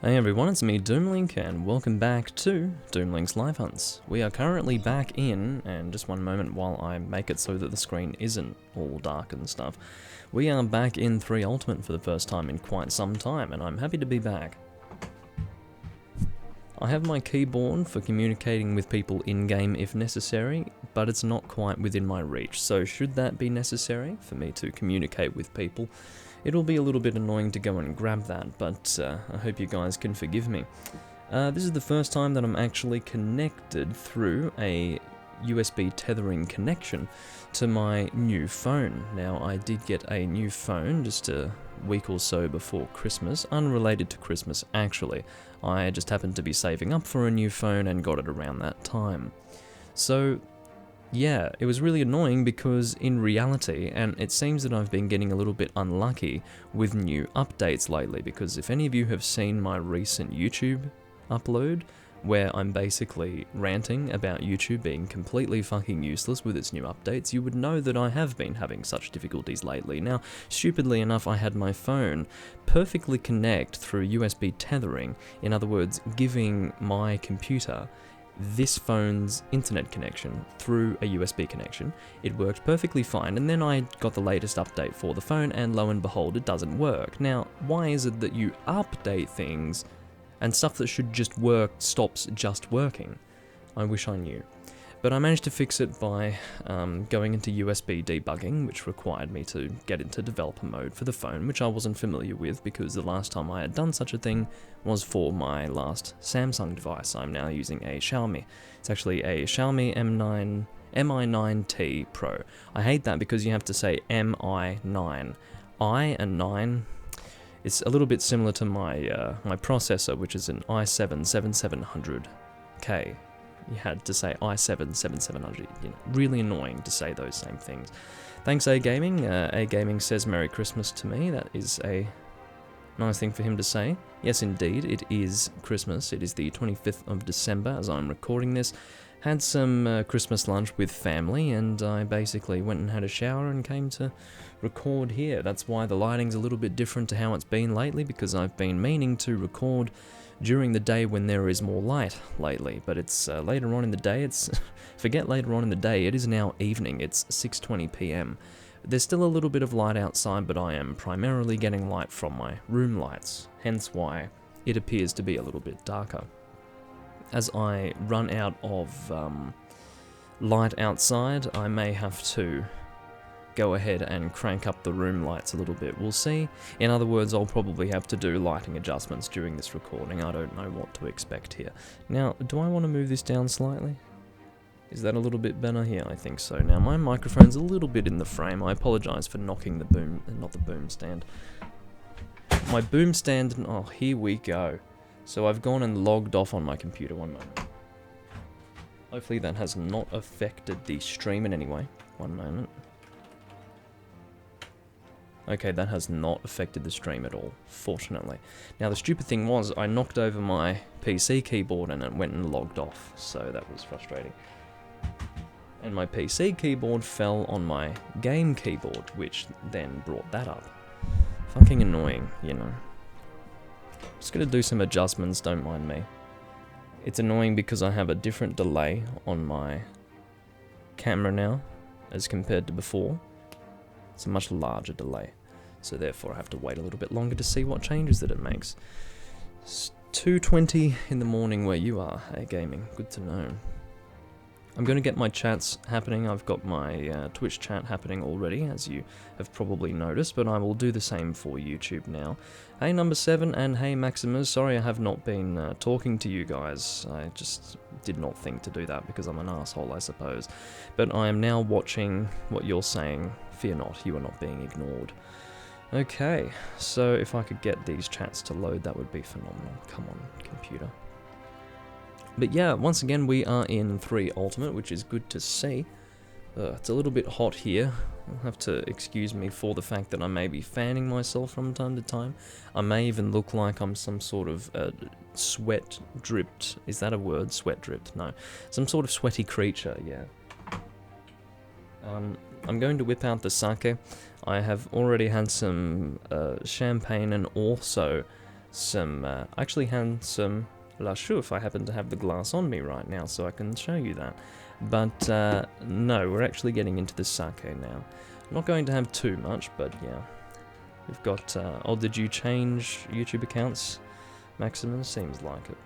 Hey everyone, it's me Doomlink and welcome back to Doomlink's Live Hunts. We are currently back in, and just one moment while I make it so that the screen isn't all dark and stuff. We are back in 3 Ultimate for the first time in quite some time, and I'm happy to be back. I have my keyboard for communicating with people in-game if necessary, but it's not quite within my reach, so should that be necessary for me to communicate with people, it'll be a little bit annoying to go and grab that, but I hope you guys can forgive me. This is the first time that I'm actually connected through a USB tethering connection to my new phone. Now, I did get a new phone just a week or so before Christmas, unrelated to Christmas actually. I just happened to be saving up for a new phone and got it around that time. So yeah, it was really annoying because in reality, and it seems that I've been getting a little bit unlucky with new updates lately, because if any of you have seen my recent YouTube upload, where I'm basically ranting about YouTube being completely fucking useless with its new updates, you would know that I have been having such difficulties lately. Now, stupidly enough, I had my phone perfectly connect through USB tethering, in other words, giving my computer this phone's internet connection through a USB connection. It worked perfectly fine, and then I got the latest update for the phone, and lo and behold, it doesn't work. Now, why is it that you update things and stuff that should just work stops just working? I wish I knew. But I managed to fix it by going into USB debugging, which required me to get into developer mode for the phone, which I wasn't familiar with because the last time I had done such a thing was for my last Samsung device. I'm now using a Xiaomi. It's actually a Xiaomi Mi9T Pro. I hate that because you have to say Mi9. I and 9, it's a little bit similar to my my processor, which is an i7-7700K. You had to say i7-7700, you know, really annoying to say those same things. Thanks A-Gaming. A-Gaming says Merry Christmas to me. That is a nice thing for him to say. Yes, indeed, it is Christmas. It is the 25th of December as I'm recording this. Had some Christmas lunch with family, and I basically went and had a shower and came to record here. That's why the lighting's a little bit different to how it's been lately, because I've been meaning to record during the day when there is more light lately, but it's later on in the day. It's forget later on in the day, it is now evening. It's 6:20 p.m. There's still a little bit of light outside, but I am primarily getting light from my room lights, hence why it appears to be a little bit darker. As I run out of light outside, I may have to go ahead and crank up the room lights a little bit. We'll see. In other words, I'll probably have to do lighting adjustments during this recording. I don't know what to expect here. Now, do I want to move this down slightly? Is that a little bit better? Yeah, I think so. Now, my microphone's a little bit in the frame. I apologize for knocking the boom, not the boom stand. My boom stand, oh, here we go. So I've gone and logged off on my computer. One moment. Hopefully that has not affected the stream in any way. One moment. Okay, that has not affected the stream at all, fortunately. Now, the stupid thing was, I knocked over my PC keyboard and it went and logged off, so that was frustrating. And my PC keyboard fell on my game keyboard, which then brought that up. Fucking annoying, you know. Just gonna do some adjustments, don't mind me. It's annoying because I have a different delay on my camera now, as compared to before. It's a much larger delay, so therefore I have to wait a little bit longer to see what changes that it makes. It's 2:20 in the morning where you are, hey gaming, good to know. I'm going to get my chats happening. I've got my Twitch chat happening already, as you have probably noticed, but I will do the same for YouTube now. Hey Number 7 and hey Maximus, sorry I have not been talking to you guys. I just did not think to do that because I'm an asshole, I suppose. But I am now watching what you're saying. Fear not, you are not being ignored. Okay, so if I could get these chats to load, that would be phenomenal. Come on, computer. But yeah, once again, we are in 3 Ultimate, which is good to see. It's a little bit hot here. You'll have to excuse me for the fact that I may be fanning myself from time to time. I may even look like I'm some sort of sweat dripped. Is that a word? Sweat dripped? No. Some sort of sweaty creature, yeah. I'm going to whip out the sake. I have already had some champagne and also some, I actually had some La Chouffe. I happen to have the glass on me right now, so I can show you that. But no, we're actually getting into the sake now. I'm not going to have too much, but yeah. We've got, oh, did you change YouTube accounts, Maximus? Seems like it.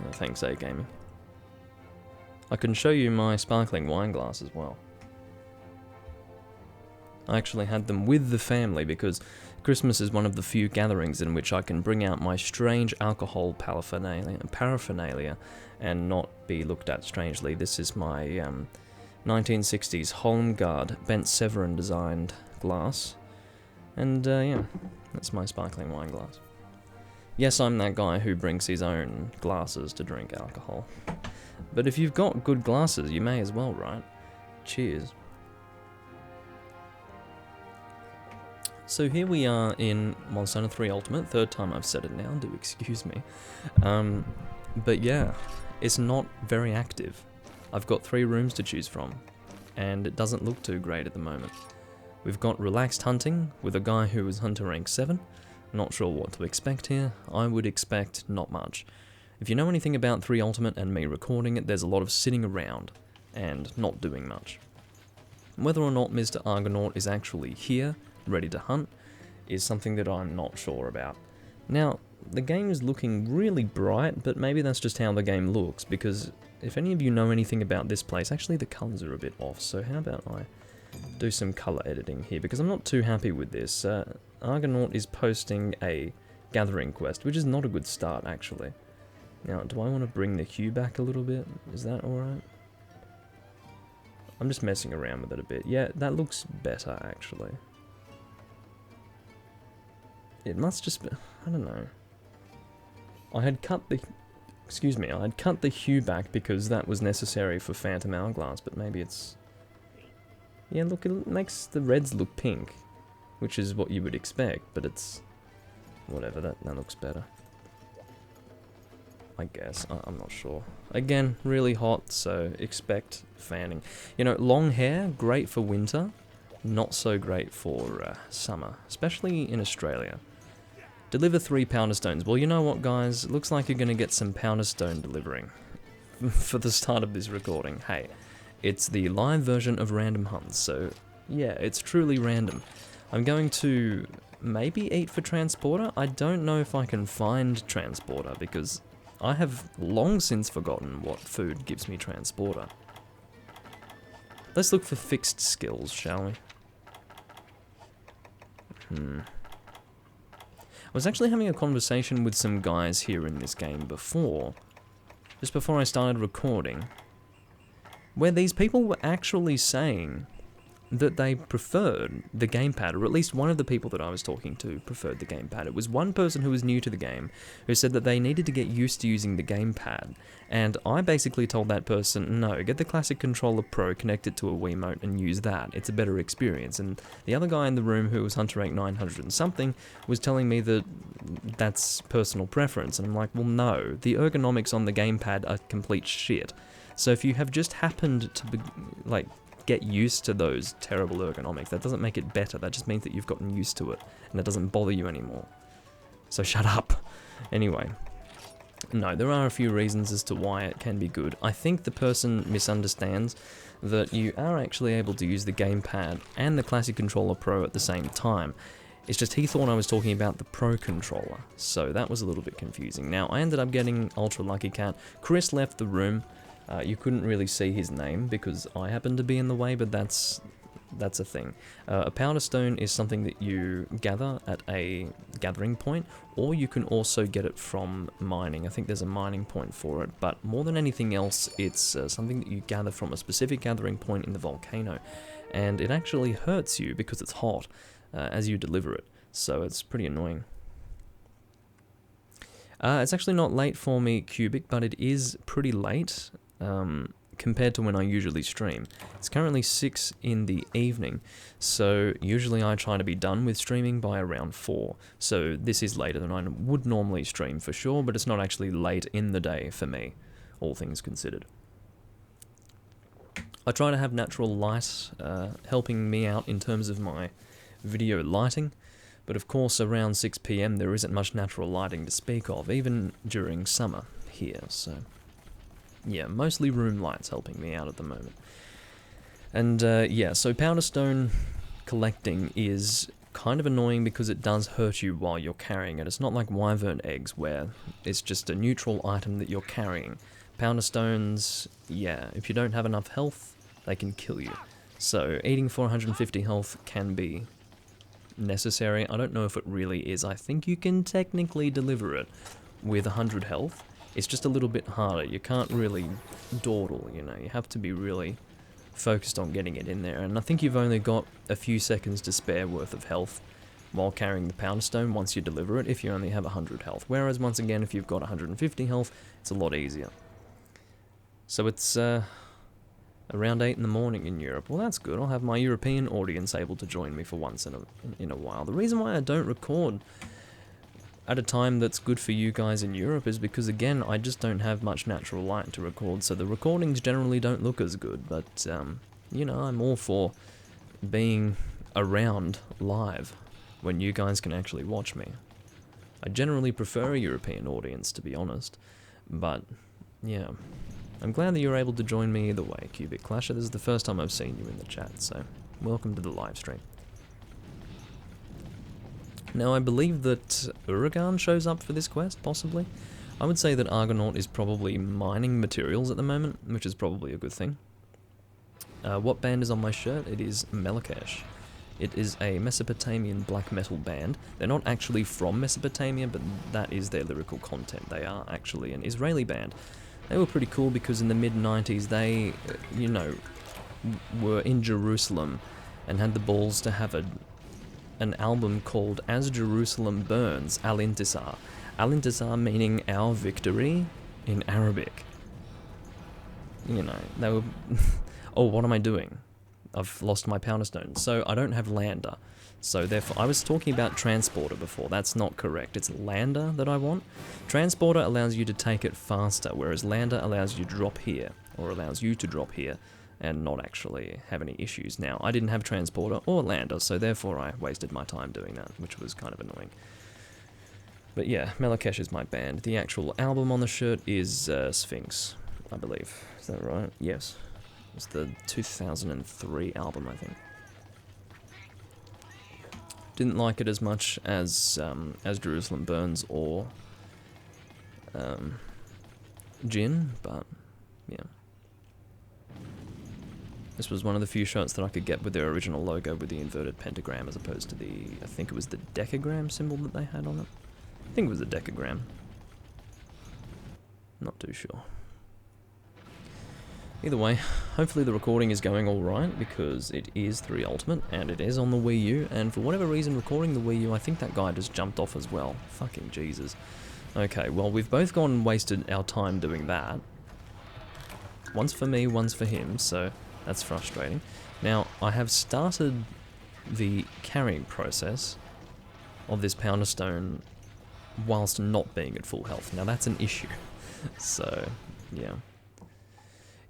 Oh, thanks, A-Gaming. I can show you my sparkling wine glass as well. I actually had them with the family because Christmas is one of the few gatherings in which I can bring out my strange alcohol paraphernalia and not be looked at strangely. This is my 1960s Holmgard Bent Severin designed glass. And yeah, that's my sparkling wine glass. Yes, I'm that guy who brings his own glasses to drink alcohol. But if you've got good glasses, you may as well, right? Cheers. So here we are in Monsanto 3 Ultimate, third time I've said it now, do excuse me. But yeah, it's not very active. I've got 3 rooms to choose from, and it doesn't look too great at the moment. We've got relaxed hunting with a guy who is hunter rank 7. Not sure what to expect here. I would expect not much. If you know anything about 3 Ultimate and me recording it, there's a lot of sitting around and not doing much. Whether or not Mr. Argonaut is actually here, ready to hunt, is something that I'm not sure about. Now, the game is looking really bright, but maybe that's just how the game looks, because if any of you know anything about this place, actually the colours are a bit off, so how about I do some colour editing here, because I'm not too happy with this. Argonaut is posting a gathering quest, which is not a good start, actually. Now, do I want to bring the hue back a little bit? Is that alright? I'm just messing around with it a bit. Yeah, that looks better, actually. It must just be, I don't know. I had cut the, I had cut the hue back because that was necessary for Phantom Hourglass, but maybe it's, yeah, look, it makes the reds look pink, which is what you would expect, but it's, whatever, that looks better. I guess, I'm not sure. Again, really hot, so expect fanning. You know, long hair, great for winter, not so great for summer, especially in Australia. Deliver 3 Pounder Stones. Well, you know what, guys? It looks like you're going to get some Pounder Stone delivering for the start of this recording. Hey, it's the live version of Random Hunts, so yeah, it's truly random. I'm going to maybe eat for Transporter. I don't know if I can find Transporter, because I have long since forgotten what food gives me Transporter. Let's look for fixed skills, shall we? I was actually having a conversation with some guys here in this game before, just before I started recording, where these people were actually saying that they preferred the gamepad, or at least one of the people that I was talking to preferred the gamepad. It was one person who was new to the game who said that they needed to get used to using the gamepad, and I basically told that person, no, get the Classic Controller Pro, connect it to a Wiimote and use that, it's a better experience. And the other guy in the room, who was Hunter Rank 900 and something, was telling me that that's personal preference, and I'm like, well no, the ergonomics on the gamepad are complete shit. So if you have just happened to be, like, get used to those terrible ergonomics, that doesn't make it better, that just means that you've gotten used to it, and it doesn't bother you anymore. So shut up. Anyway, no, there are a few reasons as to why it can be good. I think the person misunderstands that you are actually able to use the gamepad and the Classic Controller Pro at the same time. It's just he thought I was talking about the Pro Controller, so that was a little bit confusing. Now, I ended up getting Ultra Lucky Cat. Chris left the room. You couldn't really see his name because I happened to be in the way, but that's a thing. A Powder Stone is something that you gather at a gathering point, or you can also get it from mining. I think there's a mining point for it, but more than anything else, it's something that you gather from a specific gathering point in the volcano, and it actually hurts you because it's hot as you deliver it, so it's pretty annoying. It's actually not late for me, Cubic, but it is pretty late. Compared to when I usually stream. It's currently 6 in the evening, so usually I try to be done with streaming by around 4, so this is later than I would normally stream for sure, but it's not actually late in the day for me, all things considered. I try to have natural light helping me out in terms of my video lighting, But of course, around 6 PM there isn't much natural lighting to speak of, even during summer here, so... yeah, mostly room lights helping me out at the moment. And yeah, so powder stone collecting is kind of annoying because it does hurt you while you're carrying it. It's not like wyvern eggs where it's just a neutral item that you're carrying. Powder stones, yeah, if you don't have enough health, they can kill you. So eating 450 health can be necessary. I don't know if it really is. I think you can technically deliver it with 100 health. It's just a little bit harder. You can't really dawdle, you know. You have to be really focused on getting it in there. And I think you've only got a few seconds to spare worth of health while carrying the powder stone once you deliver it, if you only have 100 health. Whereas, once again, if you've got 150 health, it's a lot easier. So it's around 8 in the morning in Europe. Well, that's good. I'll have my European audience able to join me for once in a while. The reason why I don't record at a time that's good for you guys in Europe is because, again, I just don't have much natural light to record, so the recordings generally don't look as good, but, you know, I'm all for being around live when you guys can actually watch me. I generally prefer a European audience, to be honest, but, yeah. I'm glad that you're able to join me either way, Cubic Clasher. This is the first time I've seen you in the chat, so welcome to the live stream. Now, I believe that Uragan shows up for this quest, possibly. I would say that Argonaut is probably mining materials at the moment, which is probably a good thing. What band is on my shirt? It is Melakesh. It is a Mesopotamian black metal band. They're not actually from Mesopotamia, but that is their lyrical content. They are actually an Israeli band. They were pretty cool because in the mid-90s they, you know, were in Jerusalem and had the balls to have an album called As Jerusalem Burns, Al-Intisar. Al-Intisar meaning our victory in Arabic. You know, they were... oh, what am I doing? I've lost my powder stone. So I don't have lander. So therefore, I was talking about transporter before. That's not correct. It's lander that I want. Transporter allows you to take it faster, whereas lander allows you to drop here, or allows you to drop here, and not actually have any issues. Now, I didn't have transporter or lander, so therefore I wasted my time doing that, which was kind of annoying. But yeah, Melakesh is my band. The actual album on the shirt is Sphinx, I believe. Is that right? Yes. It's the 2003 album, I think. Didn't like it as much as Jerusalem Burns or Jinn, but yeah. This was one of the few shirts that I could get with their original logo with the inverted pentagram as opposed to the, I think it was the decagram symbol that they had on it. I think it was the decagram. Not too sure. Either way, hopefully the recording is going alright, because it is 3 Ultimate, and it is on the Wii U, and for whatever reason recording the Wii U, I think that guy just jumped off as well. Fucking Jesus. Okay, well we've both gone and wasted our time doing that. One's for me, one's for him, so that's frustrating. Now, I have started the carrying process of this powder stone whilst not being at full health. Now that's an issue. So, yeah.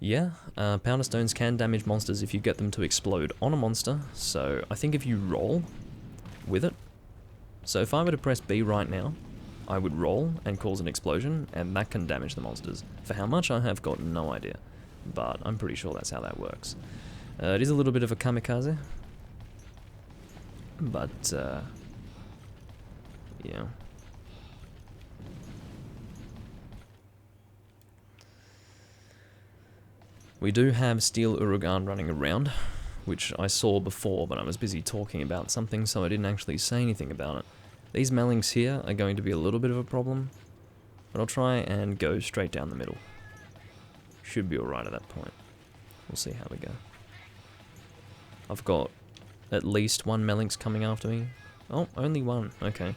Yeah, powder stones can damage monsters if you get them to explode on a monster, so I think if you roll with it, so if I were to press B right now, I would roll and cause an explosion, and that can damage the monsters. For how much, I have got no idea, but I'm pretty sure that's how that works. It is a little bit of a kamikaze, but, yeah. We do have Steel Uragan running around, which I saw before, but I was busy talking about something, so I didn't actually say anything about it. These Melings here are going to be a little bit of a problem, but I'll try and go straight down the middle. Should be alright at that point. We'll see how we go. I've got at least 1 Melings coming after me. Oh, only 1. Okay.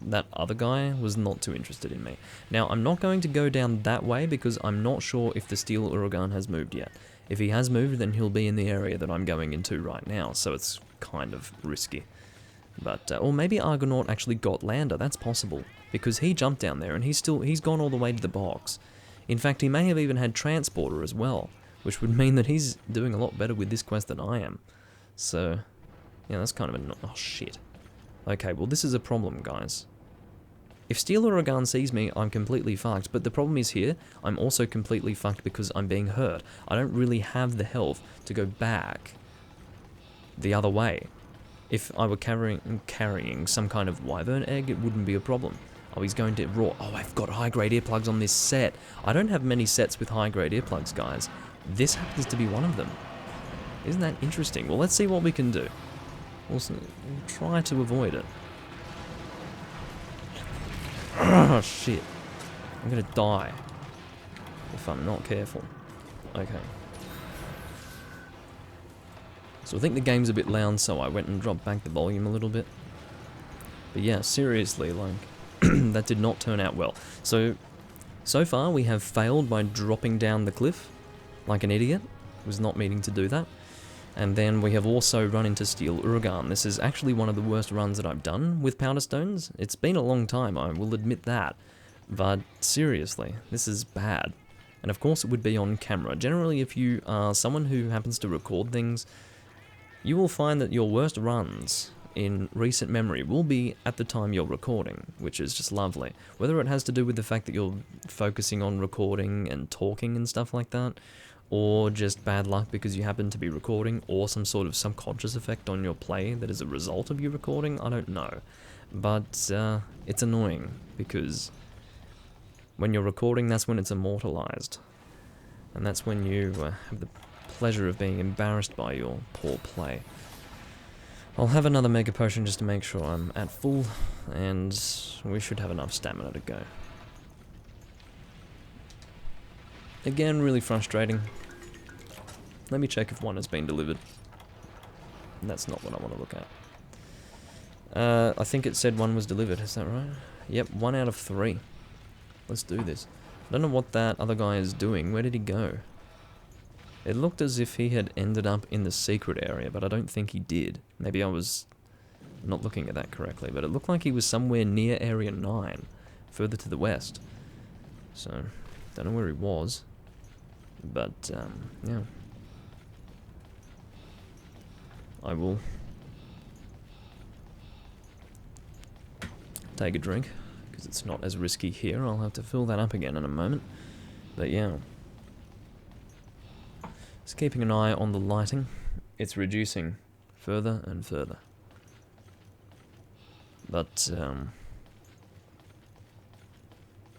That other guy was not too interested in me. Now, I'm not going to go down that way because I'm not sure if the Steel Uragan has moved yet. If he has moved, then he'll be in the area that I'm going into right now, so it's kind of risky. But, or maybe Argonaut actually got lander, that's possible, because he jumped down there and he's gone all the way to the box. In fact, he may have even had transporter as well, which would mean that he's doing a lot better with this quest than I am. So, yeah, that's kind of a... oh, shit. Okay, well this is a problem, guys. If Steel Uragan sees me, I'm completely fucked, but the problem is here, I'm also completely fucked because I'm being hurt. I don't really have the health to go back the other way. If I were carrying some kind of wyvern egg, it wouldn't be a problem. Oh, he's going to raw. Oh, I've got high-grade earplugs on this set. I don't have many sets with high-grade earplugs, guys. This happens to be one of them. Isn't that interesting? Well, let's see what we can do. We'll try to avoid it. Oh, shit. I'm gonna die if I'm not careful. Okay. So I think the game's a bit loud, so I went and dropped back the volume a little bit. But yeah, seriously, like, that did not turn out well. So far we have failed by dropping down the cliff like an idiot. Was not meaning to do that. And then we have also run into Steel Uragan. This is actually one of the worst runs that I've done with Powder Stones. It's been a long time, I will admit that. But seriously, this is bad. And of course it would be on camera. Generally, if you are someone who happens to record things, you will find that your worst runs in recent memory will be at the time you're recording, which is just lovely. Whether it has to do with the fact that you're focusing on recording and talking and stuff like that, or just bad luck because you happen to be recording, or some sort of subconscious effect on your play that is a result of you recording, I don't know. But it's annoying, because when you're recording, that's when it's immortalized. And that's when you have the pleasure of being embarrassed by your poor play. I'll have another Mega Potion just to make sure I'm at full, and we should have enough stamina to go. Again, really frustrating. Let me check if one has been delivered. That's not what I want to look at. I think it said one was delivered, is that right? Yep, 1 out of 3. Let's do this. I don't know what that other guy is doing. Where did he go? It looked as if he had ended up in the secret area, but I don't think he did. Maybe I was not looking at that correctly, but it looked like he was somewhere near Area 9, further to the west. So, don't know where he was. But, yeah. I will take a drink, because it's not as risky here. I'll have to fill that up again in a moment. But yeah. Just keeping an eye on the lighting. It's reducing further and further. But,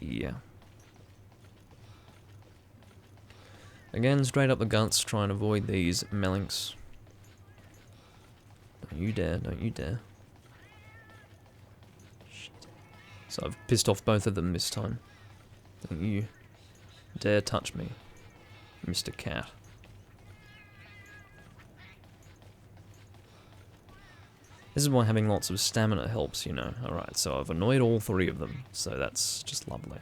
yeah. Again, straight up the guts, try and avoid these melinks. Don't you dare, don't you dare. Shit. So I've pissed off both of them this time. Don't you dare touch me, Mr. Cat. This is why having lots of stamina helps, you know. Alright, so I've annoyed all 3 of them, so that's just lovely.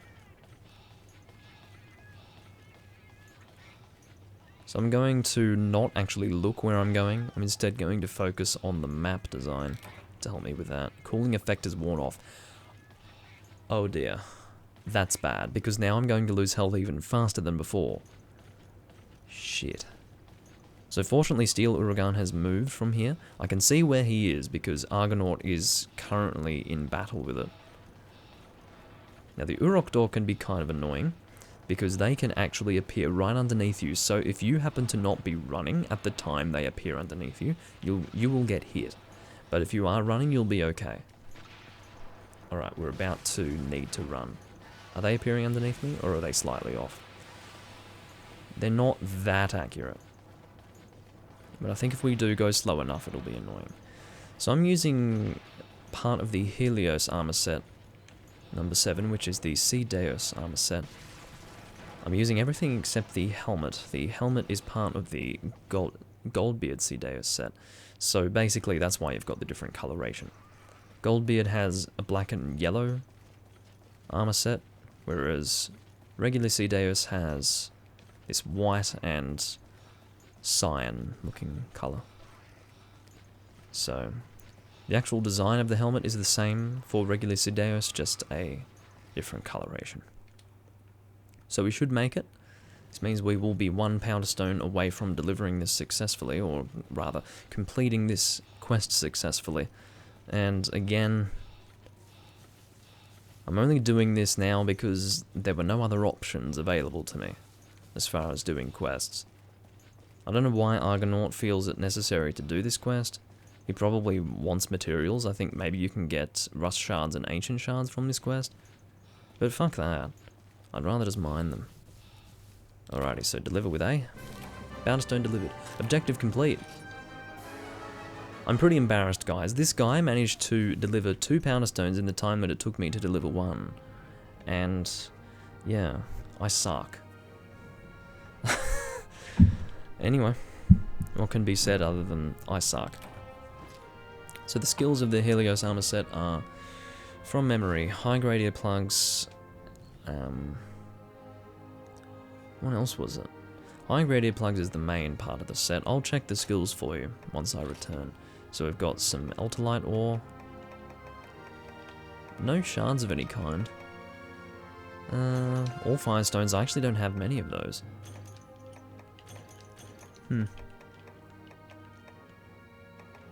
So I'm going to not actually look where I'm going. I'm instead going to focus on the map design to help me with that. Cooling effect is worn off. Oh dear. That's bad, because now I'm going to lose health even faster than before. Shit. So fortunately Steel Uragan has moved from here. I can see where he is, because Argonaut is currently in battle with it. Now the Urokdor can be kind of annoying, because they can actually appear right underneath you, so if you happen to not be running at the time they appear underneath you, you will get hit. But if you are running, you'll be okay. Alright, we're about to need to run. Are they appearing underneath me, or are they slightly off? They're not that accurate. But I think if we do go slow enough, it'll be annoying. So I'm using part of the Helios armor set, number 7, which is the Sea Deus armor set. I'm using everything except the helmet. The helmet is part of the Goldbeard Sea Deus set. So basically that's why you've got the different coloration. Goldbeard has a black and yellow armor set, whereas regular Sea Deus has this white and cyan looking color. So the actual design of the helmet is the same for regular Sea Deus, just a different coloration. So we should make it. This means we will be 1 Powder Stone away from delivering this successfully, or rather, completing this quest successfully. And again, I'm only doing this now because there were no other options available to me as far as doing quests. I don't know why Argonaut feels it necessary to do this quest. He probably wants materials. I think maybe you can get rust shards and ancient shards from this quest. But fuck that. I'd rather just mine them. Alrighty, so deliver with A. Boundstone delivered. Objective complete. I'm pretty embarrassed, guys. This guy managed to deliver 2 Pounder Stones in the time that it took me to deliver 1. And, yeah, I suck. Anyway, what can be said other than I suck? So the skills of the Helios armor set are, from memory, high grade earplugs. What else was it? High grade earplugs is the main part of the set. I'll check the skills for you once I return. So we've got some Eltalite ore. No shards of any kind. All firestones. I actually don't have many of those.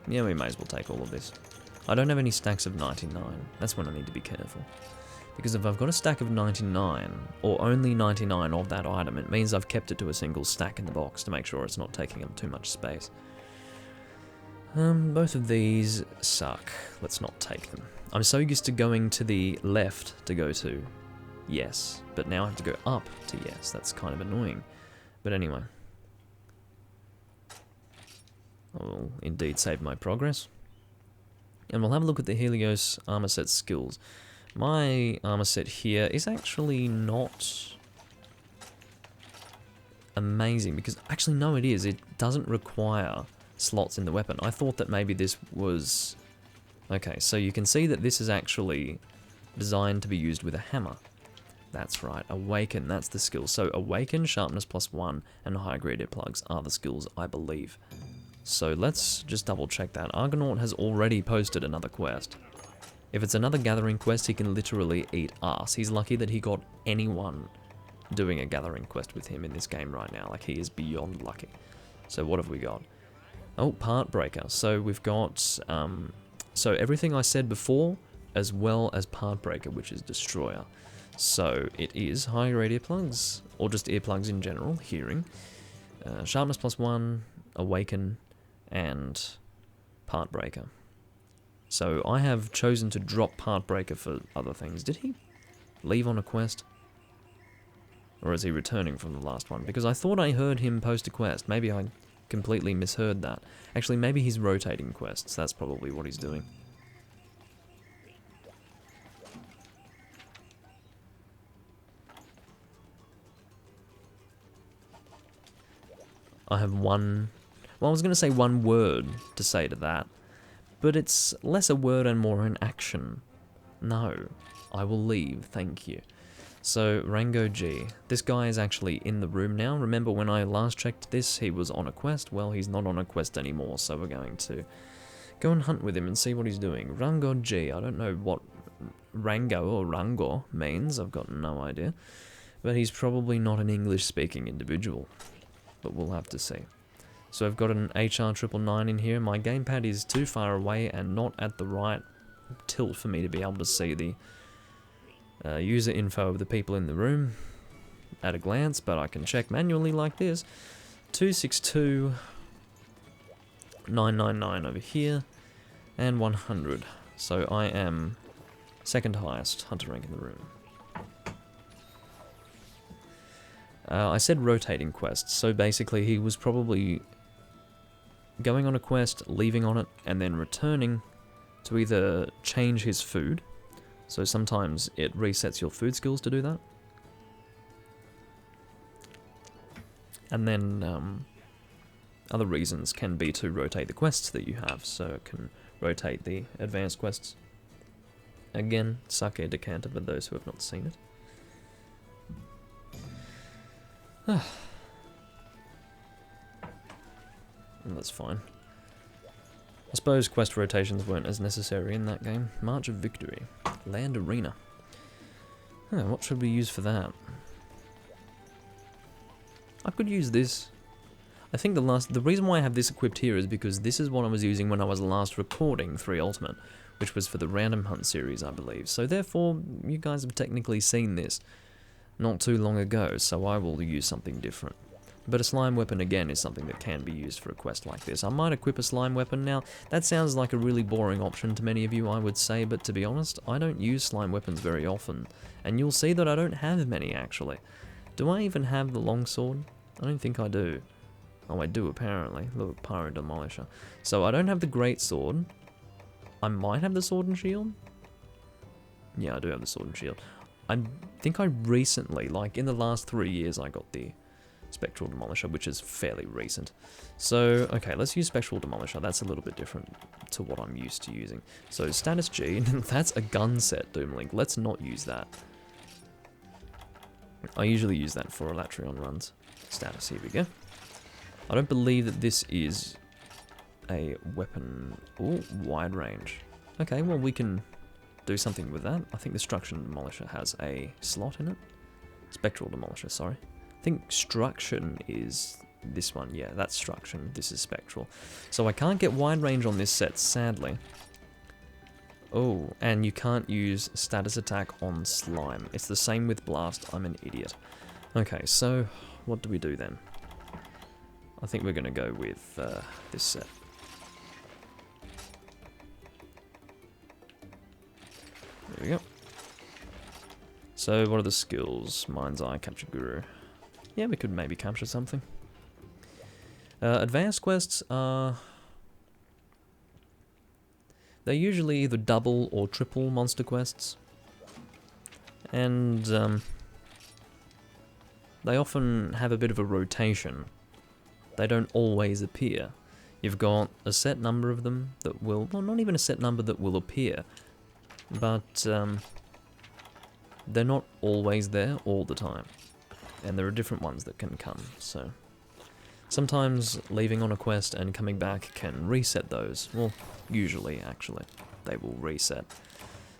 Yeah, we may as well take all of this. I don't have any stacks of 99. That's when I need to be careful. Because if I've got a stack of 99, or only 99 of that item, it means I've kept it to a single stack in the box to make sure it's not taking up too much space. Both of these suck. Let's not take them. I'm so used to going to the left to go to yes, but now I have to go up to yes. That's kind of annoying. But anyway. I will indeed save my progress. And we'll have a look at the Helios armor set skills. My armor set here is actually not amazing, because actually no, it is. It doesn't require slots in the weapon. I thought that maybe this was... Okay, so you can see that this is actually designed to be used with a hammer. That's right, Awaken, that's the skill. So Awaken, Sharpness +1, and High Grade Earplugs are the skills, I believe. So let's just double check that. Argonaut has already posted another quest. If it's another gathering quest, he can literally eat ass. He's lucky that he got anyone doing a gathering quest with him in this game right now. Like, he is beyond lucky. So what have we got? Oh, Part Breaker. So we've got, so everything I said before, as well as Part Breaker, which is Destroyer. So it is High Grade Earplugs, or just earplugs in general, hearing. Sharpness +1, Awaken, and Part Breaker. So I have chosen to drop Part Breaker for other things. Did he leave on a quest? Or is he returning from the last one? Because I thought I heard him post a quest. Maybe I completely misheard that. Actually, maybe he's rotating quests. That's probably what he's doing. I have one... Well, I was going to say one word to say to that. But it's less a word and more an action. No. I will leave, thank you. So, Rango G. This guy is actually in the room now. Remember when I last checked this, he was on a quest? Well, he's not on a quest anymore, so we're going to go and hunt with him and see what he's doing. Rango G. I don't know what Rango or Rango means. I've got no idea. But he's probably not an English-speaking individual. But we'll have to see. So I've got an HR 999 in here. My gamepad is too far away and not at the right tilt for me to be able to see the user info of the people in the room at a glance, but I can check manually like this. 262,999 over here, and 100. So I am second highest hunter rank in the room. I said rotating quests, so basically he was probably going on a quest, leaving on it, and then returning to either change his food. So sometimes it resets your food skills to do that. And then other reasons can be to rotate the quests that you have, so it can rotate the advanced quests. Again, Sake Decanter for those who have not seen it. That's fine. I suppose quest rotations weren't as necessary in that game. March of Victory. Land Arena. What should we use for that? I could use this. I think the reason why I have this equipped here is because this is what I was using when I was last recording 3 Ultimate, which was for the Random Hunt series, I believe. So therefore, you guys have technically seen this not too long ago, so I will use something different. But a slime weapon, again, is something that can be used for a quest like this. I might equip a slime weapon now. That sounds like a really boring option to many of you, I would say, but to be honest, I don't use slime weapons very often. And you'll see that I don't have many, actually. Do I even have the longsword? I don't think I do. Oh, I do, apparently. Look, Pyro Demolisher. So I don't have the greatsword. I might have the sword and shield. Yeah, I do have the sword and shield. I think I recently, like in the last 3 years, I got the Spectral Demolisher, which is fairly recent. So, okay, let's use Spectral Demolisher. That's a little bit different to what I'm used to using. So, status G, that's a gun set, Doomlink. Let's not use that. I usually use that for Elatrion runs. Status, here we go. I don't believe that this is a weapon. Ooh, wide range. Okay, well, we can do something with that. I think the Struction Demolisher has a slot in it. Spectral Demolisher, sorry. I think Struction is this one. Yeah, that's Struction. This is Spectral. So I can't get wide range on this set, sadly. Oh, and you can't use status attack on slime. It's the same with blast. I'm an idiot. Okay, so what do we do then? I think we're going to go with this set. There we go. So what are the skills? Mind's Eye, Capture Guru. Yeah, we could maybe capture something. Advanced quests are... They're usually either double or triple monster quests. And they often have a bit of a rotation. They don't always appear. You've got a set number of them that will... Well, not even a set number that will appear. But they're not always there all the time. And there are different ones that can come, so... Sometimes leaving on a quest and coming back can reset those. Well, usually, actually, they will reset.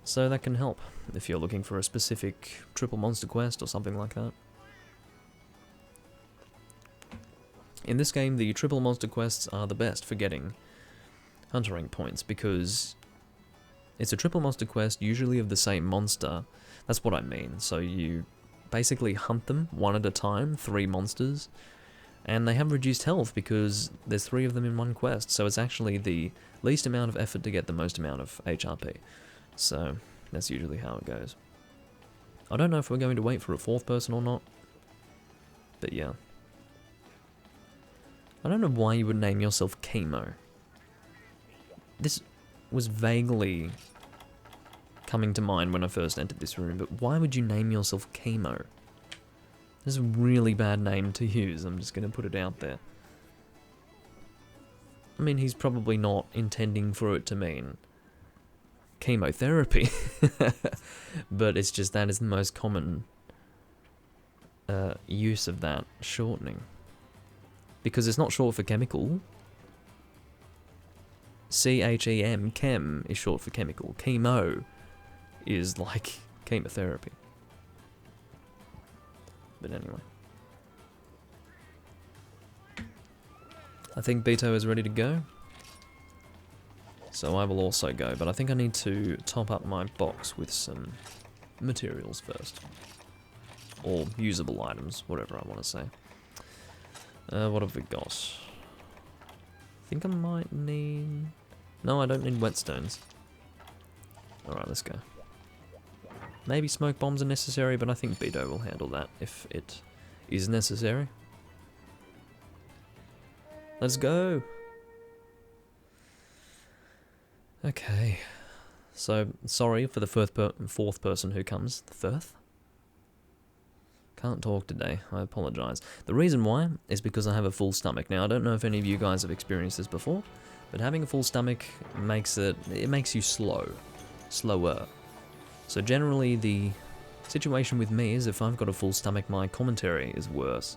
So that can help if you're looking for a specific triple monster quest or something like that. In this game, the triple monster quests are the best for getting huntering points because it's a triple monster quest, usually of the same monster. That's what I mean. So you basically hunt them one at a time, 3 monsters. And they have reduced health because there's 3 of them in one quest, so it's actually the least amount of effort to get the most amount of HRP. So, that's usually how it goes. I don't know if we're going to wait for a 4th person or not, but yeah. I don't know why you would name yourself Chemo. This was vaguely coming to mind when I first entered this room, but why would you name yourself Chemo? This is a really bad name to use, I'm just going to put it out there. I mean, he's probably not intending for it to mean chemotherapy, but it's just that is the most common use of that shortening. Because it's not short for chemical. C-H-E-M, chem, is short for chemical. Chemo is like chemotherapy. But anyway. I think Beto is ready to go. So I will also go, but I think I need to top up my box with some materials first. Or usable items, whatever I want to say. What have we got? I think I might need... No, I don't need whetstones. Alright, let's go. Maybe smoke bombs are necessary, but I think Beto will handle that if it is necessary. Let's go! Okay. So, sorry for the 4th person who comes. The 4th? Can't talk today, I apologise. The reason why is because I have a full stomach. Now, I don't know if any of you guys have experienced this before, but having a full stomach makes you slower. So generally the situation with me is if I've got a full stomach, my commentary is worse.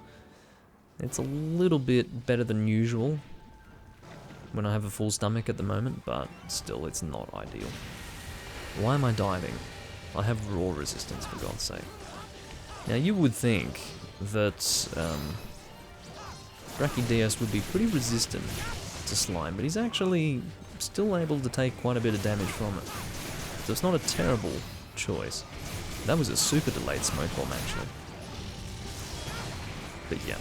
It's a little bit better than usual when I have a full stomach at the moment, but still it's not ideal. Why am I diving? I have raw resistance, for God's sake. Now you would think that Brachydios would be pretty resistant to slime, but he's actually still able to take quite a bit of damage from it. So it's not a terrible choice. That was a super delayed smoke bomb, actually. But yeah.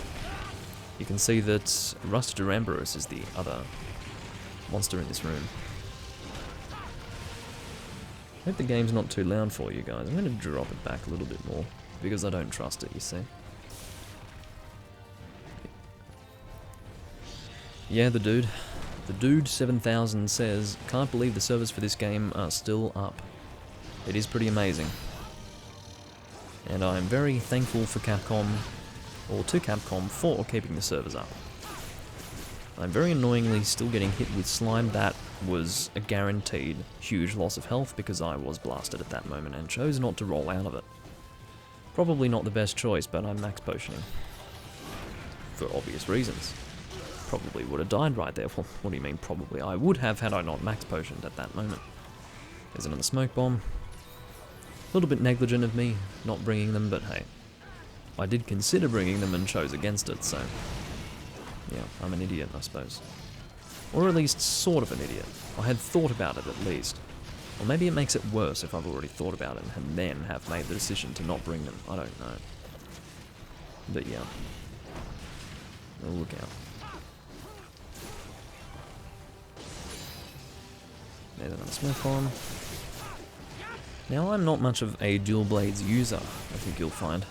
You can see that Rusted Duramboros is the other monster in this room. I hope the game's not too loud for you guys. I'm going to drop it back a little bit more, because I don't trust it, you see. Yeah, the dude 7000 says, can't believe the servers for this game are still up. It is pretty amazing. And I'm very thankful for Capcom, or to Capcom, for keeping the servers up. I'm very annoyingly still getting hit with slime. That was a guaranteed huge loss of health because I was blasted at that moment and chose not to roll out of it. Probably not the best choice, but I'm max potioning. For obvious reasons. Probably would have died right there. Well, what do you mean probably? I would have had I not max potioned at that moment. There's another smoke bomb. A little bit negligent of me not bringing them, but hey. I did consider bringing them and chose against it, so... yeah, I'm an idiot, I suppose. Or at least sort of an idiot. I had thought about it at least. Or maybe it makes it worse if I've already thought about it and then have made the decision to not bring them. I don't know. But yeah. Oh, look out. There's another smoke bomb. Now, I'm not much of a dual blades user, I think you'll find.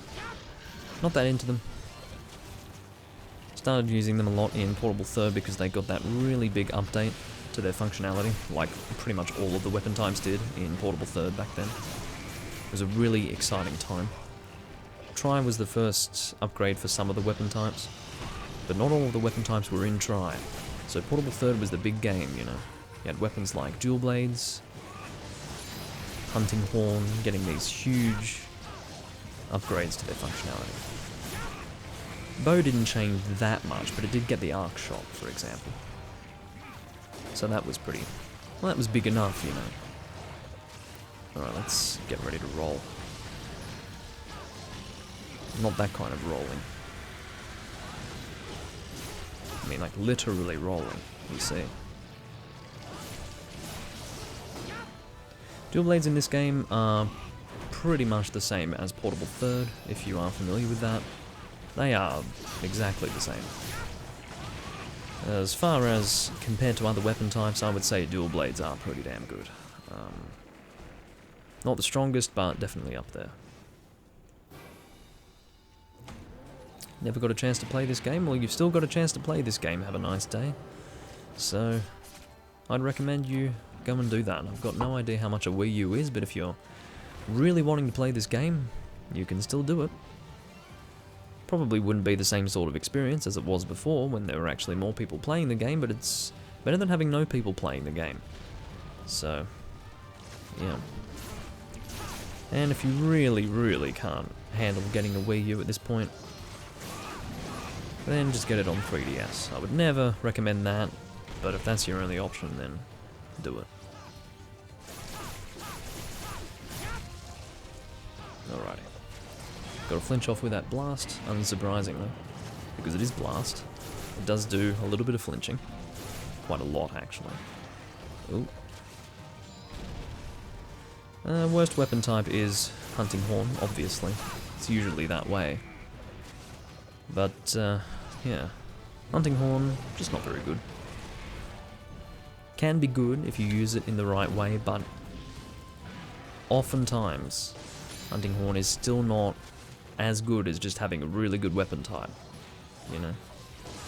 Not that into them. Started using them a lot in Portable Third because they got that really big update to their functionality, like pretty much all of the weapon types did in Portable Third back then. It was a really exciting time. Try was the first upgrade for some of the weapon types, but not all of the weapon types were in Try. So Portable Third was the big game, you know. You had weapons like dual blades, hunting horn, getting these huge upgrades to their functionality. Bow didn't change that much, but it did get the arc shot, for example. So that was pretty... well, that was big enough, you know. Alright, let's get ready to roll. Not that kind of rolling. I mean, like, literally rolling, you see. Dual blades in this game are pretty much the same as Portable Third, if you are familiar with that. They are exactly the same. As far as compared to other weapon types, I would say dual blades are pretty damn good. Not the strongest, but definitely up there. Never got a chance to play this game? Well, you've still got a chance to play this game. Have a nice day. So, I'd recommend you go and do that. I've got no idea how much a Wii U is, but if you're really wanting to play this game, you can still do it. Probably wouldn't be the same sort of experience as it was before when there were actually more people playing the game, but it's better than having no people playing the game. So, yeah. And if you really, really can't handle getting a Wii U at this point, then just get it on 3DS. I would never recommend that, but if that's your only option, then do it. Alrighty. Got to flinch off with that blast, unsurprisingly, because it is blast. It does do a little bit of flinching. Quite a lot, actually. Ooh. Worst weapon type is hunting horn, obviously. It's usually that way. But, yeah. Hunting horn, just not very good. Can be good if you use it in the right way, but oftentimes, hunting horn is still not as good as just having a really good weapon type, you know,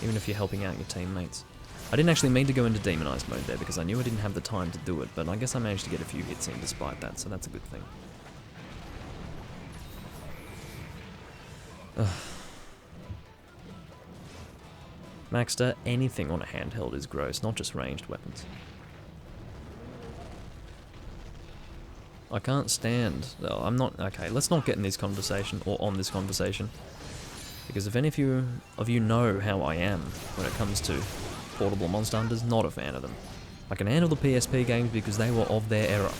even if you're helping out your teammates. I didn't actually mean to go into demonized mode there because I knew I didn't have the time to do it, but I guess I managed to get a few hits in despite that, so that's a good thing. Maxter, anything on a handheld is gross, not just ranged weapons. I can't stand... oh, I'm not... okay, let's not get in this conversation, or on this conversation. Because if any of you know how I am when it comes to portable Monster Hunters, not a fan of them. I can handle the PSP games because they were of their era.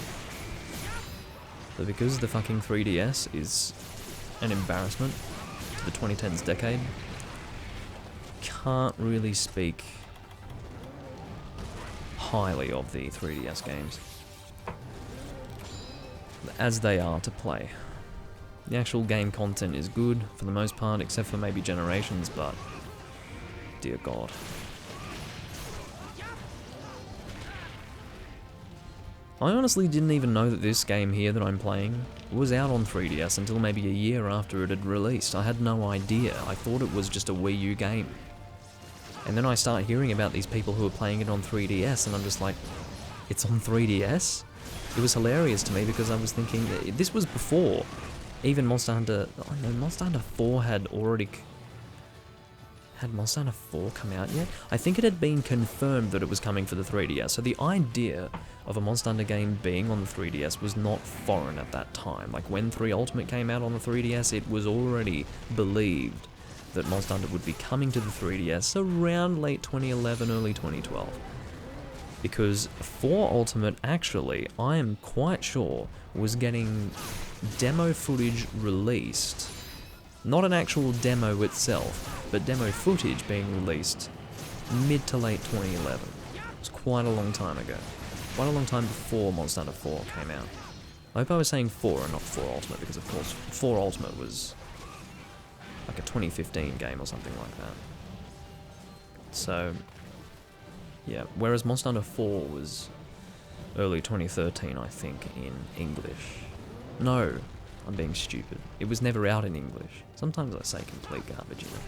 But because the fucking 3DS is an embarrassment to the 2010s decade, can't really speak highly of the 3DS games, as they are to play. The actual game content is good for the most part, except for maybe Generations, but dear God. I honestly didn't even know that this game here that I'm playing was out on 3DS until maybe a year after it had released. I had no idea. I thought it was just a Wii U game. And then I start hearing about these people who are playing it on 3DS, and I'm just like, it's on 3DS? It was hilarious to me because I was thinking, this was before even Monster Hunter... Oh no, Monster Hunter 4 had already... Had Monster Hunter 4 come out yet? I think it had been confirmed that it was coming for the 3DS, so the idea of a Monster Hunter game being on the 3DS was not foreign at that time. Like, when 3 Ultimate came out on the 3DS, it was already believed that Monster Hunter would be coming to the 3DS around late 2011, early 2012. Because 4 Ultimate, actually, I am quite sure, was getting demo footage released. Not an actual demo itself, but demo footage being released mid to late 2011. It was quite a long time ago. Quite a long time before Monster Hunter 4 came out. I hope I was saying 4 and not 4 Ultimate, because of course 4 Ultimate was like a 2015 game or something like that. So, yeah, whereas Monster Hunter 4 was early 2013, I think, in English. No, I'm being stupid. It was never out in English. Sometimes I say complete garbage, you know.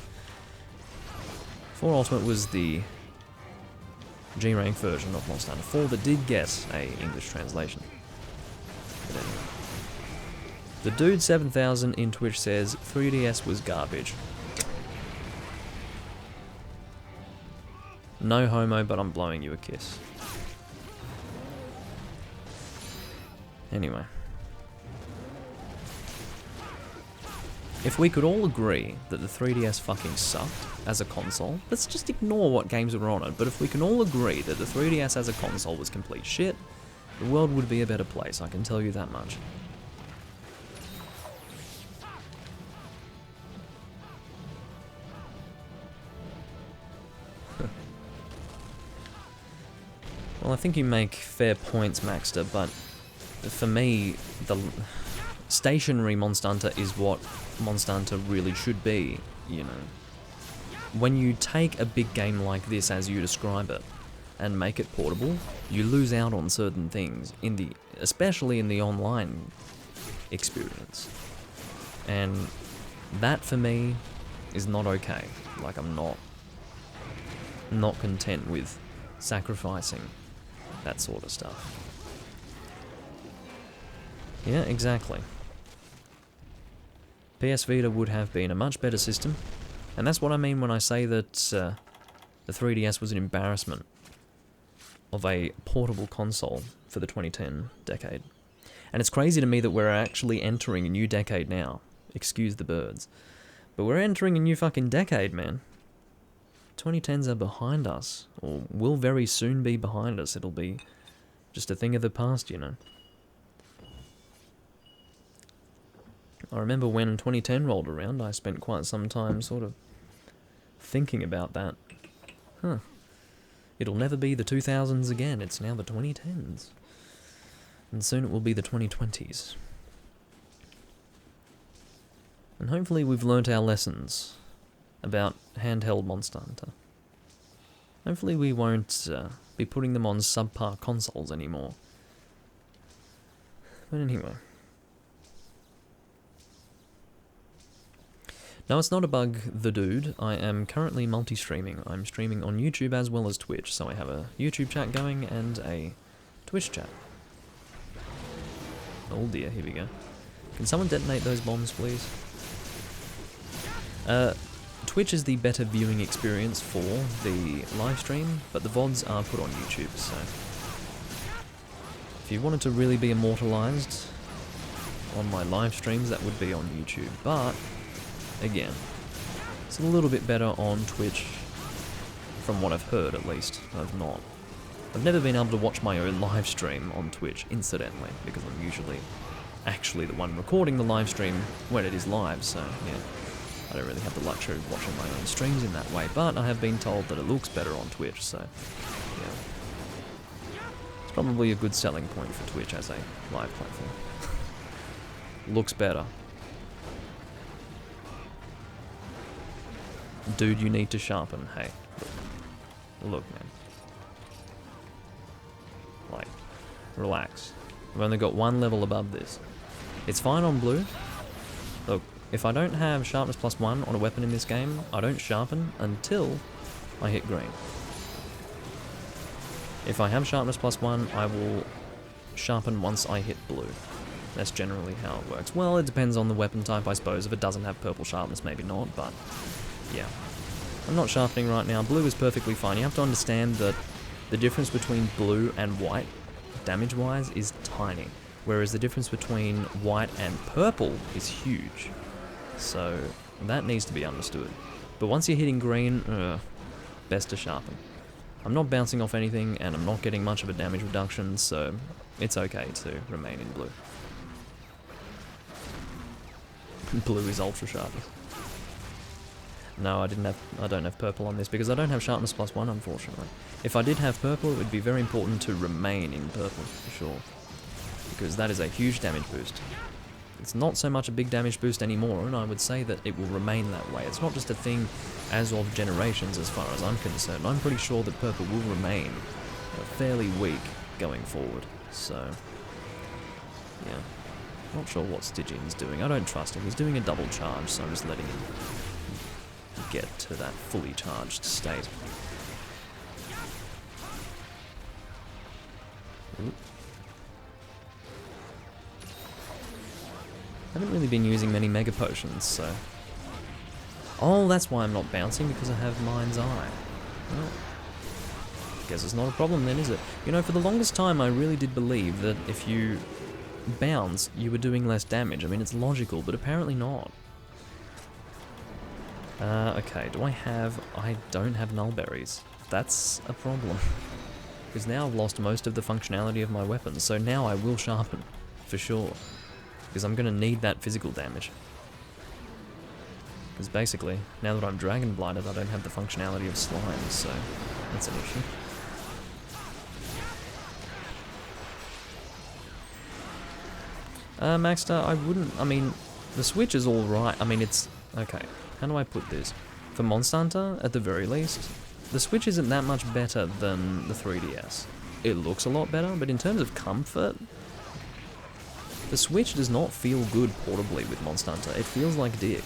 4 Ultimate was the G-Rank version of Monster Hunter 4 that did get a English translation. But anyway. The Dude 7000 in Twitch says 3DS was garbage. No homo, but I'm blowing you a kiss. Anyway. If we could all agree that the 3DS fucking sucked as a console, let's just ignore what games were on it, but if we can all agree that the 3DS as a console was complete shit, the world would be a better place, I can tell you that much. Well, I think you make fair points, Maxter, but for me, the stationary Monster Hunter is what Monster Hunter really should be, you know. When you take a big game like this, as you describe it, and make it portable, you lose out on certain things, especially in the online experience. And that, for me, is not okay. Like, I'm not content with sacrificing that sort of stuff. Yeah, exactly. PS Vita would have been a much better system, and that's what I mean when I say that the 3DS was an embarrassment of a portable console for the 2010 decade. And it's crazy to me that we're actually entering a new decade now. Excuse the birds. But we're entering a new fucking decade, man. 2010s are behind us, or will very soon be behind us. It'll be just a thing of the past, you know. I remember when 2010 rolled around, I spent quite some time sort of thinking about that. Huh. It'll never be the 2000s again, it's now the 2010s. And soon it will be the 2020s. And hopefully we've learnt our lessons about handheld Monster Hunter. Hopefully we won't be putting them on subpar consoles anymore. But anyway. No, it's not a bug, the dude. I am currently multi-streaming. I'm streaming on YouTube as well as Twitch, so I have a YouTube chat going and a Twitch chat. Oh dear, here we go. Can someone detonate those bombs, please? Twitch is the better viewing experience for the live stream, but the VODs are put on YouTube, so if you wanted to really be immortalized on my live streams, that would be on YouTube, but again, it's a little bit better on Twitch, from what I've heard at least. I've never been able to watch my own live stream on Twitch, incidentally, because I'm usually actually the one recording the live stream when it is live, so yeah. I don't really have the luxury of watching my own streams in that way, but I have been told that it looks better on Twitch, so yeah. Probably a good selling point for Twitch as a live platform. Looks better. Dude, you need to sharpen. Hey, look, man. Like, relax. I've only got one level above this. It's fine on blue. Look, if I don't have sharpness +1 on a weapon in this game, I don't sharpen until I hit green. If I have sharpness +1, I will sharpen once I hit blue. That's generally how it works. Well, it depends on the weapon type, I suppose. If it doesn't have purple sharpness, maybe not, but yeah. I'm not sharpening right now. Blue is perfectly fine. You have to understand that the difference between blue and white, damage-wise, is tiny. Whereas the difference between white and purple is huge. So that needs to be understood. But once you're hitting green, best to sharpen. I'm not bouncing off anything, and I'm not getting much of a damage reduction, so it's okay to remain in blue. Blue is ultra sharpness. No, I don't have purple on this because I don't have sharpness +1, unfortunately. If I did have purple, it would be very important to remain in purple, for sure. Because that is a huge damage boost. It's not so much a big damage boost anymore, and I would say that it will remain that way. It's not just a thing as of generations as far as I'm concerned. I'm pretty sure that purple will remain fairly weak going forward, so yeah. Not sure what Stygian's doing. I don't trust him. He's doing a double charge, so I'm just letting him get to that fully charged state. Ooh. I haven't really been using many Mega Potions, so... Oh, that's why I'm not bouncing, because I have Mind's Eye. Well, guess it's not a problem then, is it? You know, for the longest time I really did believe that if you bounce, you were doing less damage. I mean, it's logical, but apparently not. Okay, do I have... I don't have null berries. That's a problem. Because now I've lost most of the functionality of my weapons, so now I will sharpen, for sure. Because I'm going to need that physical damage. Because basically, now that I'm dragon blighted, I don't have the functionality of slime, so that's an issue. Maxter, I wouldn't... I mean, the Switch is alright. I mean, it's... Okay, how do I put this? For Monster Hunter, at the very least, the Switch isn't that much better than the 3DS. It looks a lot better, but in terms of comfort, the Switch does not feel good portably with Monster Hunter. It feels like dick.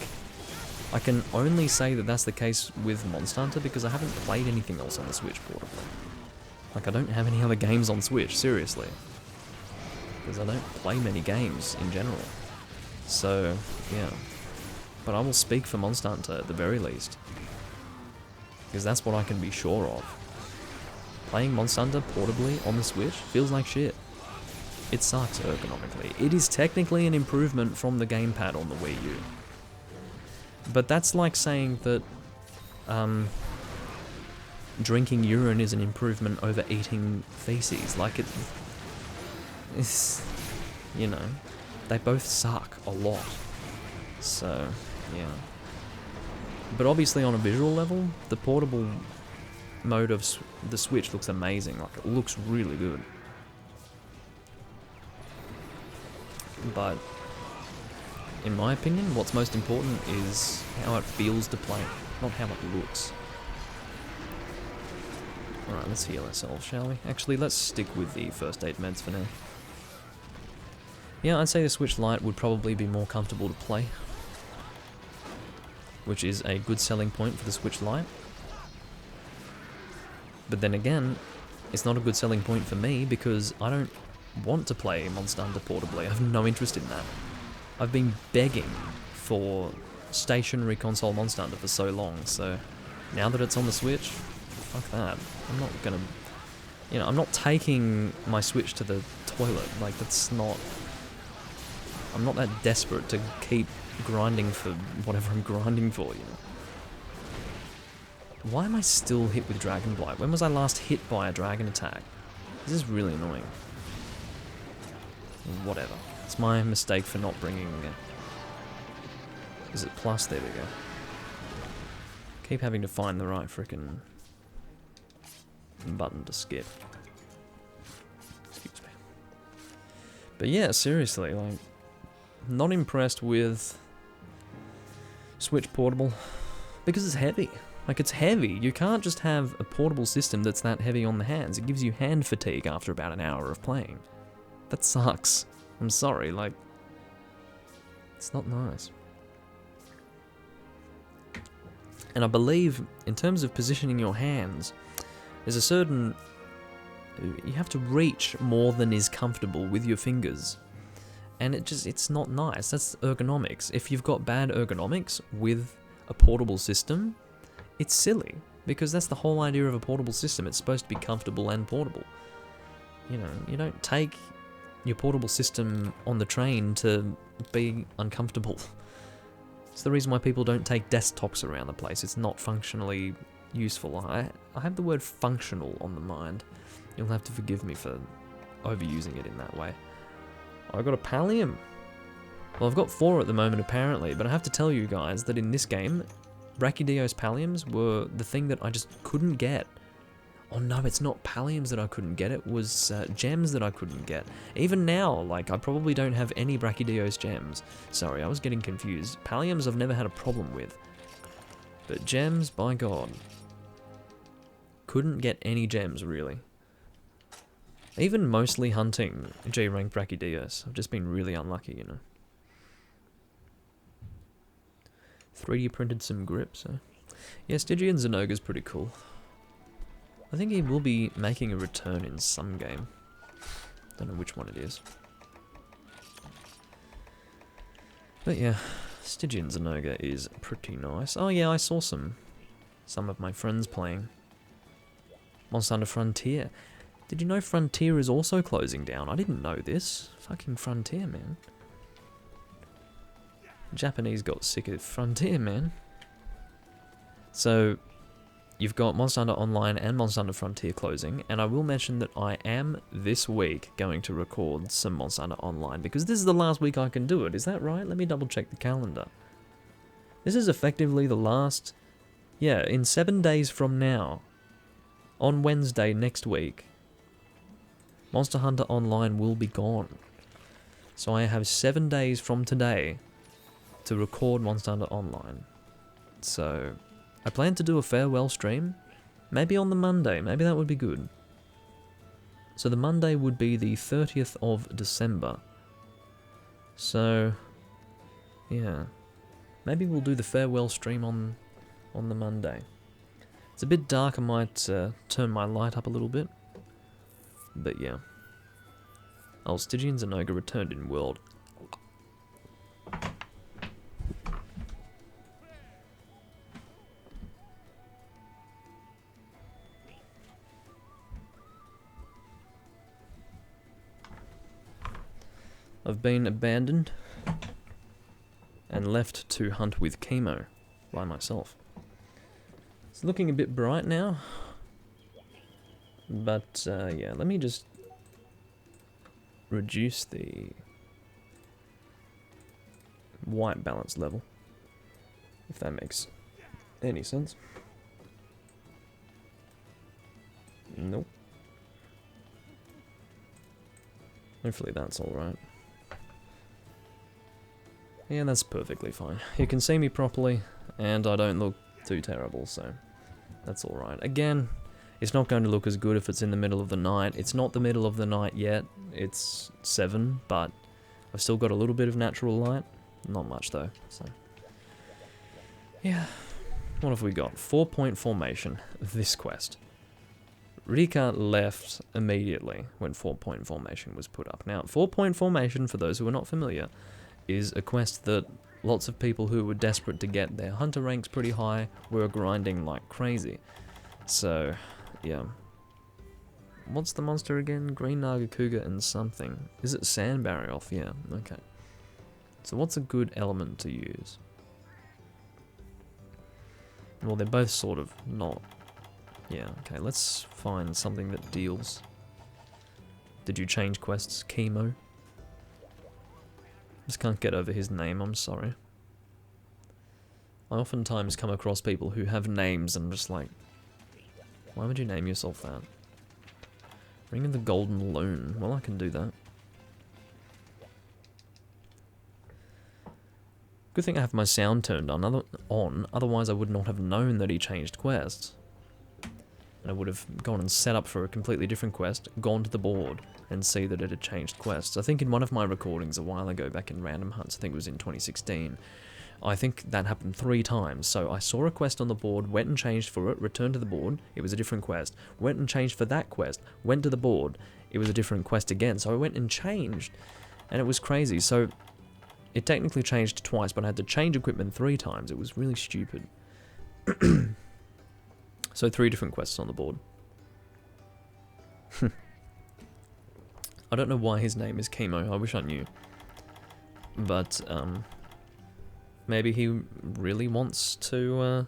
I can only say that that's the case with Monster Hunter because I haven't played anything else on the Switch portably. Like, I don't have any other games on Switch, seriously. Because I don't play many games in general. So, yeah. But I will speak for Monster Hunter at the very least. Because that's what I can be sure of. Playing Monster Hunter portably on the Switch feels like shit. It sucks ergonomically. It is technically an improvement from the gamepad on the Wii U. But that's like saying that drinking urine is an improvement over eating feces. Like, it's, you know, they both suck a lot. So, yeah. But obviously on a visual level, the portable mode of the Switch looks amazing. Like, it looks really good. But in my opinion, what's most important is how it feels to play, not how it looks. Alright, let's heal ourselves, shall we? Actually, let's stick with the first aid meds for now. Yeah, I'd say the Switch Lite would probably be more comfortable to play, which is a good selling point for the Switch Lite. But then again, it's not a good selling point for me because I don't want to play Monster Hunter portably. I have no interest in that. I've been begging for stationary console Monster Hunter for so long, so now that it's on the Switch, fuck that. I'm not gonna... You know, I'm not taking my Switch to the toilet. Like, that's not... I'm not that desperate to keep grinding for whatever I'm grinding for, you know. Why am I still hit with Dragon Blight? When was I last hit by a dragon attack? This is really annoying. Whatever. It's my mistake for not bringing... Is it plus? There we go. Keep having to find the right frickin' button to skip. But yeah, seriously, like, not impressed with Switch Portable, because it's heavy. Like, it's heavy. You can't just have a portable system that's that heavy on the hands. It gives you hand fatigue after about an hour of playing. That sucks. I'm sorry, like, it's not nice. And I believe, in terms of positioning your hands, there's a certain... You have to reach more than is comfortable with your fingers. And it's not nice. That's ergonomics. If you've got bad ergonomics with a portable system, it's silly. Because that's the whole idea of a portable system. It's supposed to be comfortable and portable. You know, you don't take your portable system on the train to be uncomfortable. It's the reason why people don't take desktops around the place. It's not functionally useful. I have the word functional on the mind. You'll have to forgive me for overusing it in that way. I got a pallium. Well, I've got 4 at the moment apparently, but I have to tell you guys that in this game, Brachydios palliums were the thing that I just couldn't get. Oh no, it's not palliums that I couldn't get, it was gems that I couldn't get. Even now, like, I probably don't have any Brachydios gems. Sorry, I was getting confused. Palliums I've never had a problem with. But gems, by God. Couldn't get any gems, really. Even mostly hunting G-rank Brachydios. I've just been really unlucky, you know. 3D printed some grips, eh? Yeah, Stygian Zenoga's pretty cool. I think he will be making a return in some game. Don't know which one it is. But yeah, Stygian Zenoga is pretty nice. Oh yeah, I saw some of my friends playing Monster Hunter Frontier. Did you know Frontier is also closing down? I didn't know this. Fucking Frontier, man. Japanese got sick of Frontier, man. So, you've got Monster Hunter Online and Monster Hunter Frontier closing, and I will mention that I am, this week, going to record some Monster Hunter Online, because this is the last week I can do it. Is that right? Let me double check the calendar. This is effectively the last... Yeah, in 7 days from now, on Wednesday next week, Monster Hunter Online will be gone. So I have 7 days from today to record Monster Hunter Online. So, I plan to do a farewell stream, maybe on the Monday, maybe that would be good. So the Monday would be the 30th of December. So, yeah. Maybe we'll do the farewell stream on the Monday. It's a bit dark, I might turn my light up a little bit. But yeah. Oh, Stygian Zenoga returned in World. I've been abandoned and left to hunt with chemo by myself. It's looking a bit bright now, but yeah, let me just reduce the white balance level, if that makes any sense. Nope. Hopefully that's alright. Yeah, that's perfectly fine. You can see me properly, and I don't look too terrible, so that's alright. Again, it's not going to look as good if it's in the middle of the night. It's not the middle of the night yet. It's 7, but I've still got a little bit of natural light. Not much, though, so... Yeah. What have we got? 4-point formation. This quest. Rika left immediately when 4-point formation was put up. Now, 4-point formation, for those who are not familiar, is a quest that lots of people who were desperate to get their hunter ranks pretty high were grinding like crazy. So, yeah. What's the monster again? Green Nagakuga and something. Is it Sand Barrioth? Yeah, okay. So what's a good element to use? Well, they're both sort of not. Yeah, okay, let's find something that deals. Did you change quests? Chemo? Just can't get over his name, I'm sorry. I oftentimes come across people who have names and I'm just like, why would you name yourself that? Ring of the Golden Loon. Well, I can do that. Good thing I have my sound turned on, otherwise I would not have known that he changed quests. And I would have gone and set up for a completely different quest, gone to the board, and see that it had changed quests. I think in one of my recordings a while ago, back in Random Hunts, I think it was in 2016, I think that happened 3 times. So I saw a quest on the board, went and changed for it, returned to the board, it was a different quest. Went and changed for that quest, went to the board, it was a different quest again. So I went and changed, and it was crazy. So it technically changed twice, but I had to change equipment 3 times. It was really stupid. So 3 different quests on the board. I don't know why his name is Chemo, I wish I knew. But, maybe he really wants to,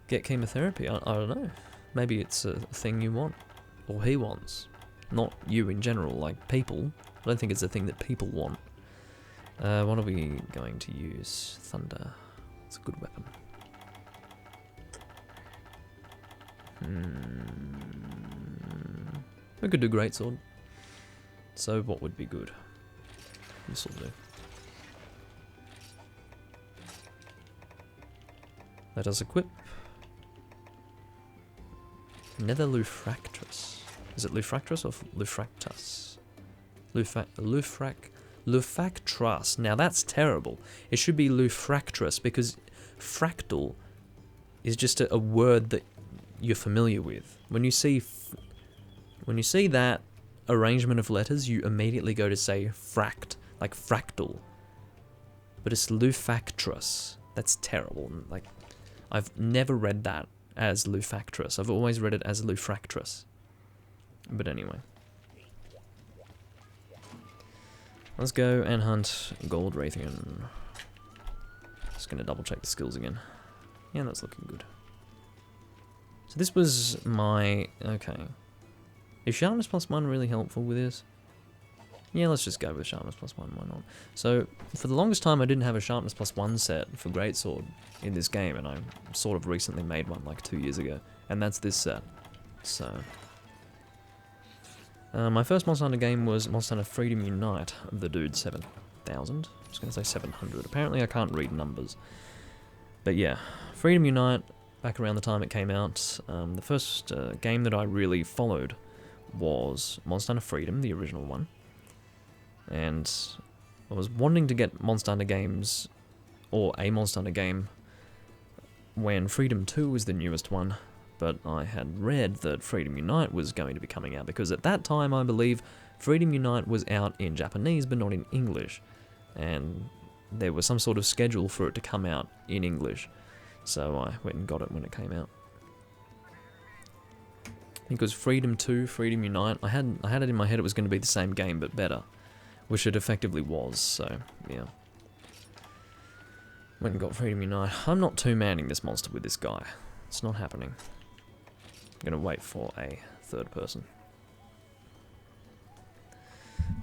get chemotherapy, I don't know. Maybe it's a thing you want, or he wants. Not you in general, like people. I don't think it's a thing that people want. What are we going to use? Thunder. It's a good weapon. We could do greatsword. So what would be good? This will do. Let us equip. Nether Lufractress. Is it Lufractress or Lufractus? Lufractress. Now that's terrible. It should be Lufractress because fractal is just a word that you're familiar with. When you see that arrangement of letters, you immediately go to say fract, like fractal. But it's Lufactress. That's terrible. Like, I've never read that as Lufactress. I've always read it as Lufractress. But anyway. Let's go and hunt Gold Raytheon. Just gonna double check the skills again. Yeah, that's looking good. So this was my... okay. Is Sharpness +1 really helpful with this? Yeah, let's just go with Sharpness +1, why not? So, for the longest time I didn't have a Sharpness +1 set for Greatsword in this game, and I sort of recently made one like 2 years ago. And that's this set. So... my first Monster Hunter game was Monster Hunter Freedom Unite of the dude 7000. I was going to say 700. Apparently I can't read numbers. But yeah, Freedom Unite, back around the time it came out, the first game that I really followed was Monster Hunter Freedom, the original one. And I was wanting to get Monster Hunter games, or a Monster Hunter game, when Freedom 2 was the newest one. But I had read that Freedom Unite was going to be coming out, because at that time, I believe, Freedom Unite was out in Japanese, but not in English. And there was some sort of schedule for it to come out in English. So I went and got it when it came out. I think it was Freedom 2, Freedom Unite. I had it in my head it was going to be the same game, but better. Which it effectively was, so, yeah. Went and got Freedom Unite. I'm not two-manning this monster with this guy. It's not happening. I'm gonna wait for a third person.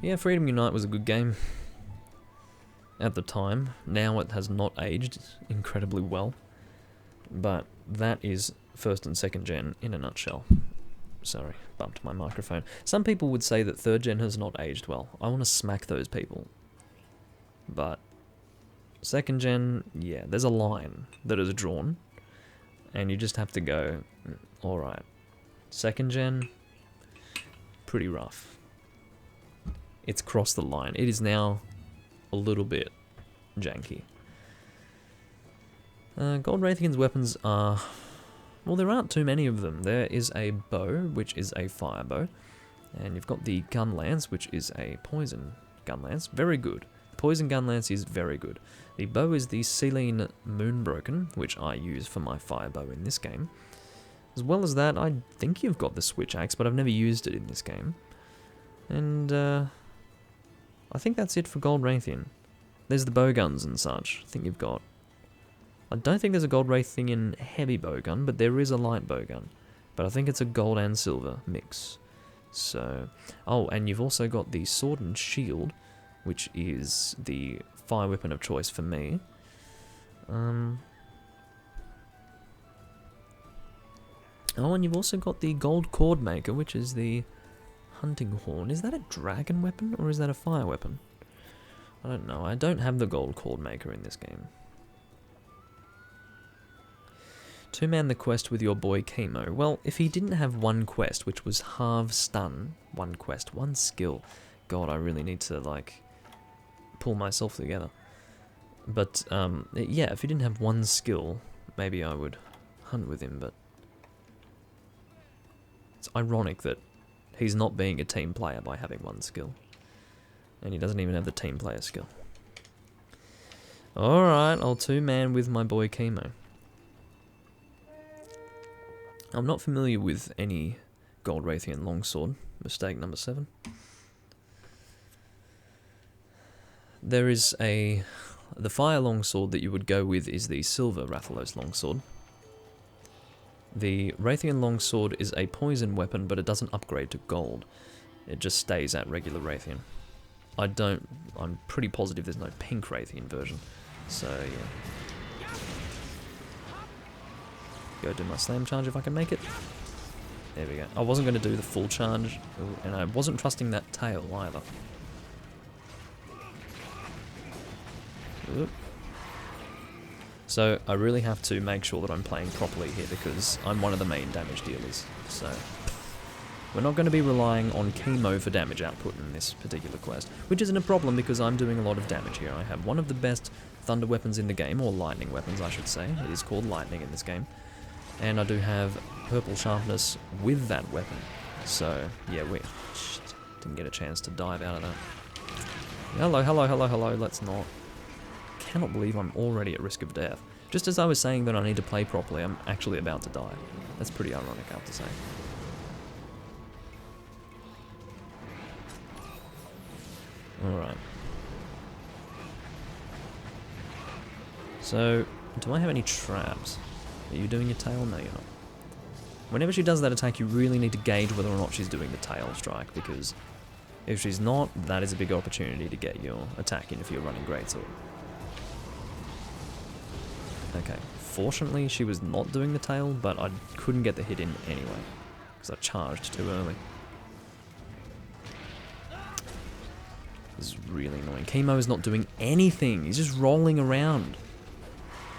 Yeah, Freedom Unite was a good game at the time. Now it has not aged incredibly well. But that is first and second gen in a nutshell. Sorry, bumped my microphone. Some people would say that third gen has not aged well. I want to smack those people. But second gen, yeah, there's a line that is drawn. And you just have to go, alright. Second gen, pretty rough. It's crossed the line. It is now a little bit janky. Gold Raytheon's weapons are... well, there aren't too many of them. There is a bow, which is a fire bow. And you've got the gun lance, which is a poison gun lance. Very good. The poison gun lance is very good. The bow is the Selene Moonbroken, which I use for my fire bow in this game. As well as that, I think you've got the switch axe, but I've never used it in this game. And I think that's it for Gold Raytheon. There's the bow guns and such. I think you've got... I don't think there's a Gold Raytheon heavy bowgun, but there is a light bowgun. But I think it's a gold and silver mix. So... oh, and you've also got the sword and shield, which is the fire weapon of choice for me. Oh, and you've also got the gold cord maker, which is the hunting horn. Is that a dragon weapon, or is that a fire weapon? I don't know. I don't have the gold cord maker in this game. Two-man the quest with your boy Chemo. Well, if he didn't have one quest, which was halve stun, one quest, one skill. God, I really need to, like, pull myself together. But, yeah, if he didn't have one skill, maybe I would hunt with him, but... It's ironic that he's not being a team player by having one skill. And he doesn't even have the team player skill. Alright, I'll two-man with my boy Chemo. I'm not familiar with any Gold Raytheon Longsword. Mistake number 7. There is a... The fire longsword that you would go with is the silver Rathalos longsword. The Raytheon longsword is a poison weapon, but it doesn't upgrade to gold. It just stays at regular Raytheon. I'm pretty positive there's no pink Raytheon version. So, yeah. Go do my slam charge if I can make it. There we go. I wasn't going to do the full charge, and I wasn't trusting that tail either. Oop. So I really have to make sure that I'm playing properly here because I'm one of the main damage dealers. So we're not going to be relying on Chemo for damage output in this particular quest, which isn't a problem because I'm doing a lot of damage here. I have one of the best thunder weapons in the game, or lightning weapons I should say. It is called lightning in this game. And I do have purple sharpness with that weapon. So yeah, shit, didn't get a chance to dive out of that. Hello, hello, hello, hello, let's not. Cannot believe I'm already at risk of death. Just as I was saying that I need to play properly, I'm actually about to die. That's pretty ironic, I have to say. Alright. So, do I have any traps? Are you doing your tail? No, you're not. Whenever she does that attack, you really need to gauge whether or not she's doing the tail strike, because if she's not, that is a big opportunity to get your attack in if you're running greatsword. Okay, fortunately she was not doing the tail, but I couldn't get the hit in anyway, because I charged too early. This is really annoying. Chemo is not doing anything, he's just rolling around.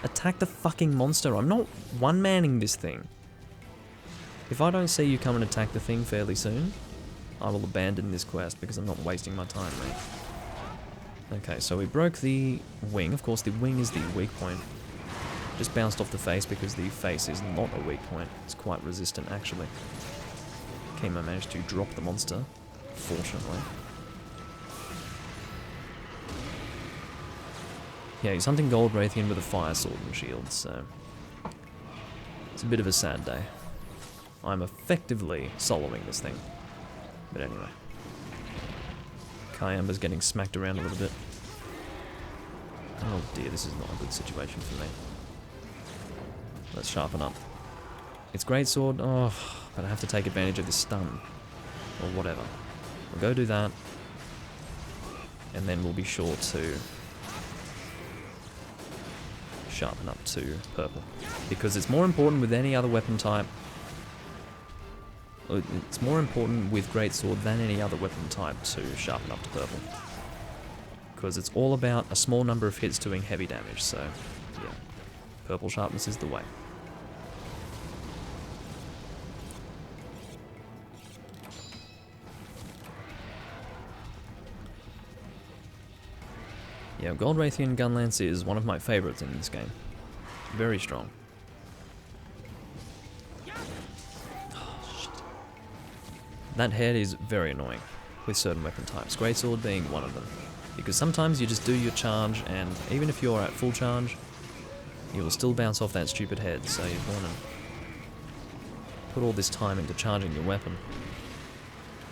Attack the fucking monster, I'm not one-manning this thing. If I don't see you come and attack the thing fairly soon, I will abandon this quest because I'm not wasting my time, mate. Okay, so we broke the wing. Of course, the wing is the weak point. Just bounced off the face because the face is not a weak point. It's quite resistant, actually. Chemo managed to drop the monster, fortunately. Yeah, he's hunting Gold Raytheon with a fire sword and shield, so... It's a bit of a sad day. I'm effectively soloing this thing. But anyway. Kayamba's getting smacked around a little bit. Oh dear, this is not a good situation for me. Let's sharpen up. It's greatsword, oh, but I have to take advantage of this stun. Or whatever. We'll go do that. And then we'll be sure to sharpen up to purple. Because it's more important with any other weapon type. It's more important with greatsword than any other weapon type to sharpen up to purple. Because it's all about a small number of hits doing heavy damage, so yeah. Purple sharpness is the way. Yeah, Gold Raytheon Gunlance is one of my favourites in this game. Very strong. Oh, shit. That head is very annoying with certain weapon types, greatsword being one of them. Because sometimes you just do your charge, and even if you're at full charge, you will still bounce off that stupid head, so you want to put all this time into charging your weapon.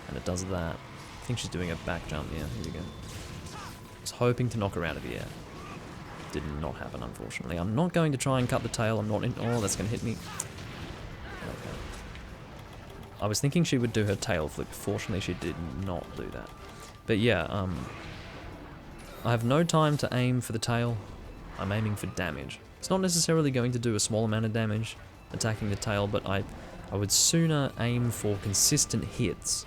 And it does that. I think she's doing a back jump, yeah, here we go. I was hoping to knock her out of the air. Did not happen, unfortunately. I'm not going to try and cut the tail, I'm not in... Oh, that's going to hit me. Okay. I was thinking she would do her tail flip, fortunately she did not do that. But yeah, I have no time to aim for the tail, I'm aiming for damage. It's not necessarily going to do a small amount of damage attacking the tail, but I would sooner aim for consistent hits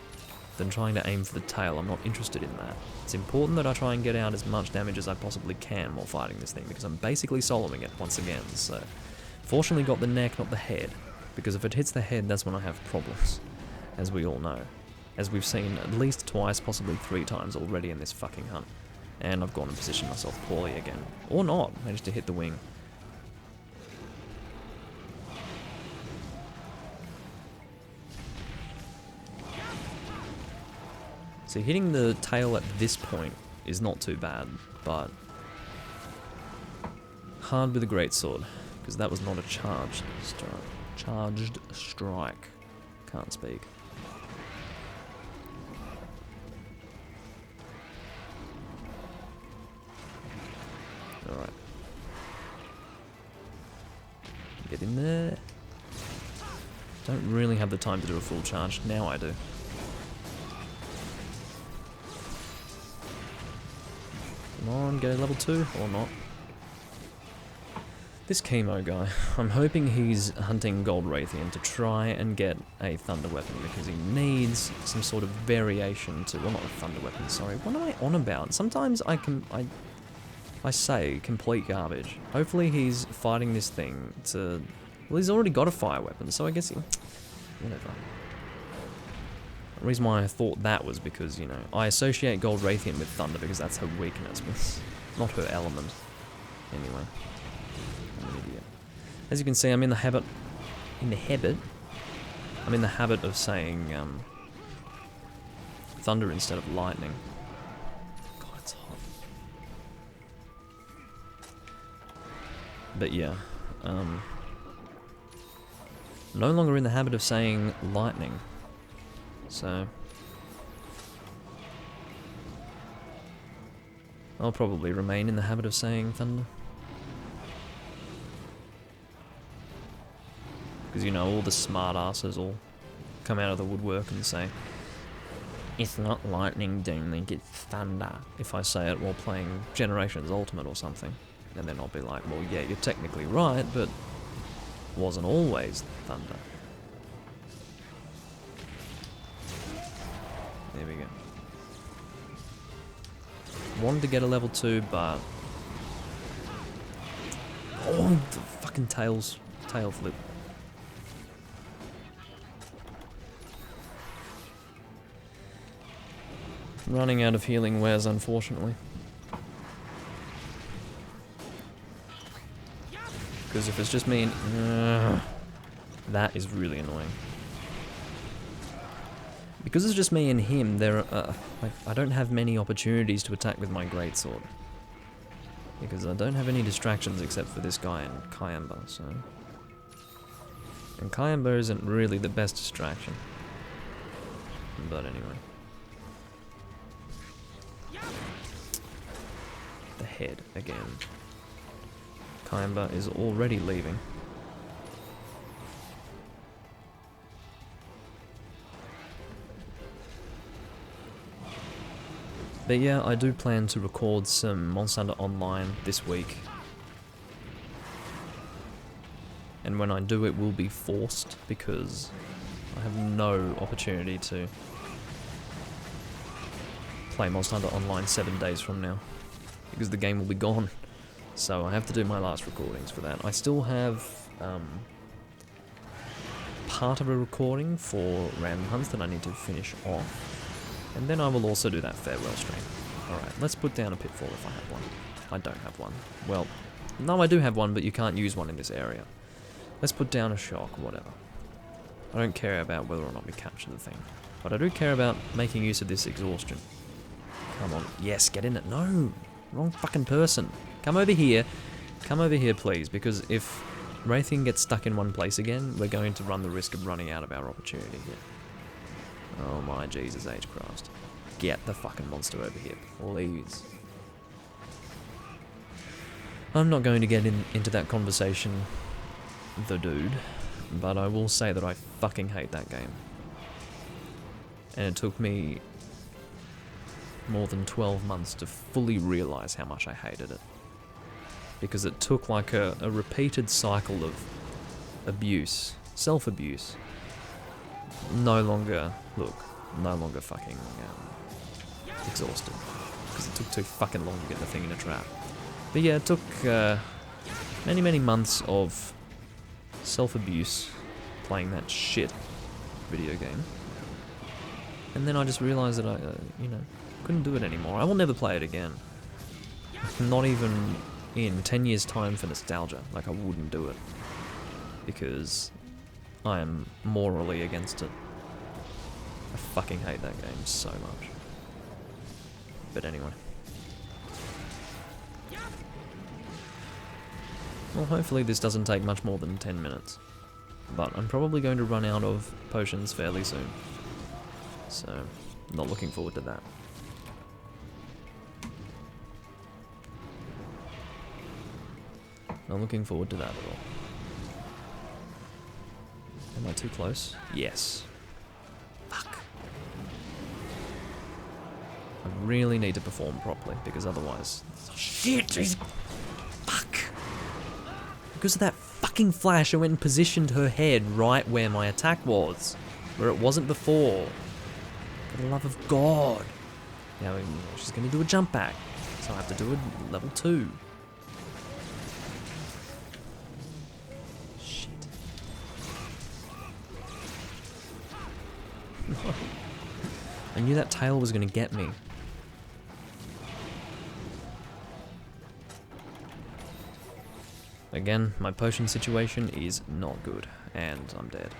than trying to aim for the tail. I'm not interested in that. It's important that I try and get out as much damage as I possibly can while fighting this thing, because I'm basically soloing it once again, so... Fortunately got the neck, not the head, because if it hits the head, that's when I have problems, as we all know. As we've seen at least twice, possibly 3 times already in this fucking hunt. And I've gone and positioned myself poorly again. Or not, managed to hit the wing. See, hitting the tail at this point is not too bad, but hard with a greatsword, because that was not a charged strike. Can't speak. Alright. Get in there. Don't really have the time to do a full charge. Now I do. Come on, get a level 2, or not. This chemo guy, I'm hoping he's hunting Gold Raytheon to try and get a thunder weapon, because he needs some sort of variation to... Well, not a thunder weapon, sorry. What am I on about? Sometimes I say complete garbage. Hopefully he's fighting this thing to... Well, he's already got a fire weapon, so I guess he... Whatever. The reason why I thought that was because, you know, I associate Gold Raytheon with thunder because that's her weakness, but not her element. Anyway. I'm an idiot. As you can see, I'm in the habit... I'm in the habit of saying, thunder instead of lightning. God, it's hot. But yeah, no longer in the habit of saying lightning. So... I'll probably remain in the habit of saying thunder. Because, you know, all the smart asses will come out of the woodwork and say, it's not lightning, Doomlink, it's thunder. If I say it while playing Generations Ultimate or something. And then I'll be like, well, yeah, you're technically right, but wasn't always thunder. There we go. Wanted to get a level 2, but... Oh, the fucking tail flip. Running out of healing wares, unfortunately. Because if it's just me and... that is really annoying. Because it's just me and him, I don't have many opportunities to attack with my greatsword. Because I don't have any distractions except for this guy and Kayamba, so... And Kayamba isn't really the best distraction. But anyway. The head, again. Kayamba is already leaving. But yeah, I do plan to record some Monster Hunter Online this week. And when I do, it will be forced, because I have no opportunity to play Monster Hunter Online 7 days from now. Because the game will be gone. So I have to do my last recordings for that. I still have part of a recording for random hunts that I need to finish off. And then I will also do that farewell stream. Alright, let's put down a pitfall if I have one. I don't have one. Well, no, I do have one, but you can't use one in this area. Let's put down a shock, whatever. I don't care about whether or not we capture the thing. But I do care about making use of this exhaustion. Come on. Yes, get in it. No! Wrong fucking person. Come over here. Come over here, please, because if Raytheon gets stuck in one place again, we're going to run the risk of running out of our opportunity here. Oh my Jesus H. Christ. Get the fucking monster over here, please. I'm not going to get into that conversation, the dude, but I will say that I fucking hate that game. And it took me more than 12 months to fully realise how much I hated it. Because it took like a repeated cycle of abuse, self-abuse. No longer, look, no longer fucking exhausted. Because it took too fucking long to get the thing in a trap. But yeah, it took many months of self-abuse playing that shit video game. And then I just realised that I, you know, couldn't do it anymore. I will never play it again. Not even in 10 years' time for nostalgia. Like, I wouldn't do it. Because I am morally against it. I fucking hate that game so much. But anyway. Well, hopefully this doesn't take much more than 10 minutes. But I'm probably going to run out of potions fairly soon. So, not looking forward to that. Not looking forward to that at all. Am I too close? Yes. Fuck. I really need to perform properly, because otherwise... Oh, shit! Jeez. Fuck! Because of that fucking flash, I went and positioned her head right where my attack was. Where it wasn't before. For the love of God. Now she's going to do a jump back. So I have to do a level 2. Shit. No. I knew that tail was going to get me. Again, my potion situation is not good, and I'm dead.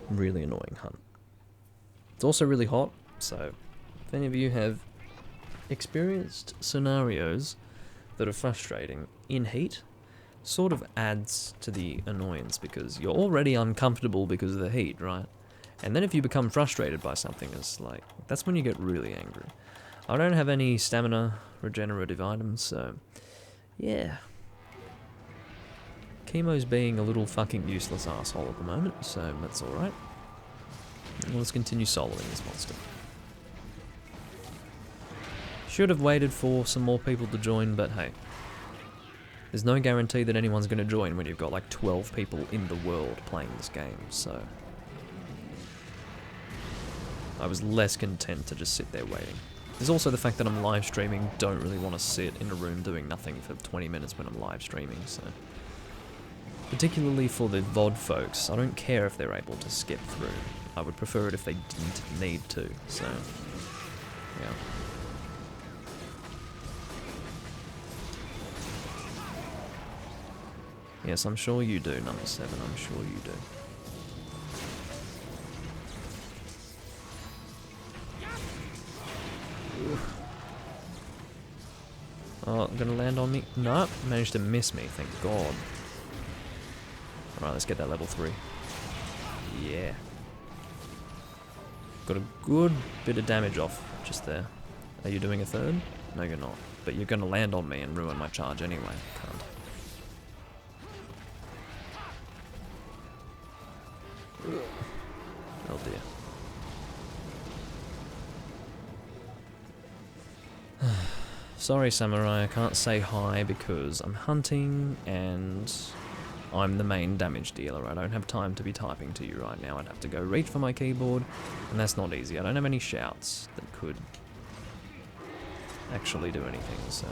Really annoying hunt. It's also really hot, so if any of you have experienced scenarios that are frustrating in heat, sort of adds to the annoyance because you're already uncomfortable because of the heat, right? And then if you become frustrated by something, it's like, that's when you get really angry. I don't have any stamina regenerative items, so yeah. Chemo's being a little fucking useless asshole at the moment, so that's alright. Let's continue soloing this monster. Should have waited for some more people to join, but hey. There's no guarantee that anyone's going to join when you've got like 12 people in the world playing this game, so... I was less content to just sit there waiting. There's also the fact that I'm live streaming, don't really want to sit in a room doing nothing for 20 minutes when I'm live streaming, so... Particularly for the VOD folks, I don't care if they're able to skip through. I would prefer it if they didn't need to, so... yeah. Yes, I'm sure you do, number 7, I'm sure you do. Oh, gonna land on me? No, managed to miss me, thank God. Alright, let's get that level 3. Yeah. Got a good bit of damage off just there. Are you doing a third? No, you're not. But you're gonna land on me and ruin my charge anyway. Can't. Oh dear. Sorry, Samurai, I can't say hi because I'm hunting and I'm the main damage dealer. I don't have time to be typing to you right now. I'd have to go reach for my keyboard, and that's not easy. I don't have any shouts that could actually do anything, so...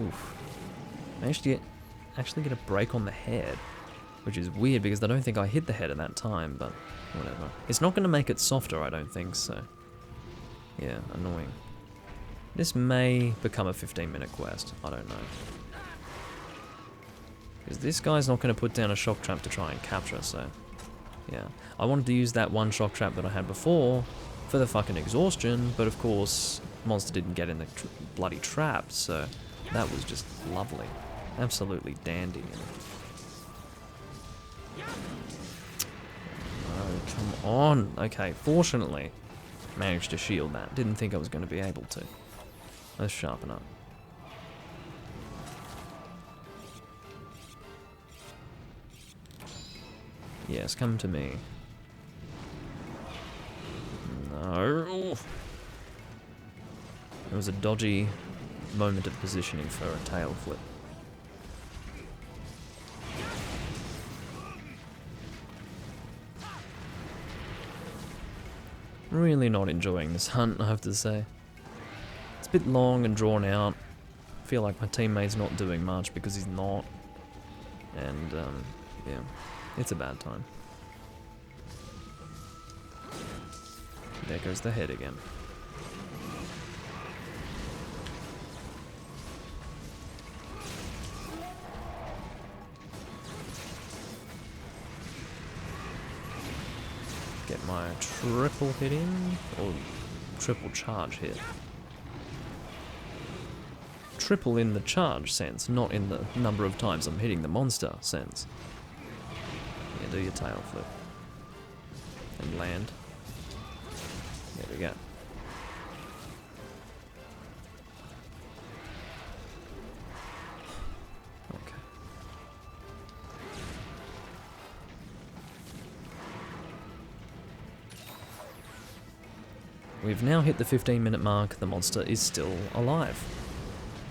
Oof. Managed to actually get a break on the head, which is weird because I don't think I hit the head at that time, but whatever. It's not going to make it softer, I don't think, so... yeah, annoying. This may become a 15-minute quest, I don't know. Because this guy's not going to put down a shock trap to try and capture, so... yeah. I wanted to use that one shock trap that I had before for the fucking exhaustion, but of course, monster didn't get in the bloody trap, so that was just lovely. Absolutely dandy. Oh, come on. Okay, fortunately, managed to shield that. Didn't think I was going to be able to. Let's sharpen up. Yes, come to me. No. It was a dodgy moment of positioning for a tail flip. Really not enjoying this hunt, I have to say. It's a bit long and drawn out. I feel like my teammate's not doing much because he's not. And, yeah, it's a bad time. There goes the head again. Get my triple hit in, or triple charge hit. Triple in the charge sense, not in the number of times I'm hitting the monster sense. Yeah, do your tail flip. And land. There we go. Okay. We've now hit the 15-minute mark. The monster is still alive.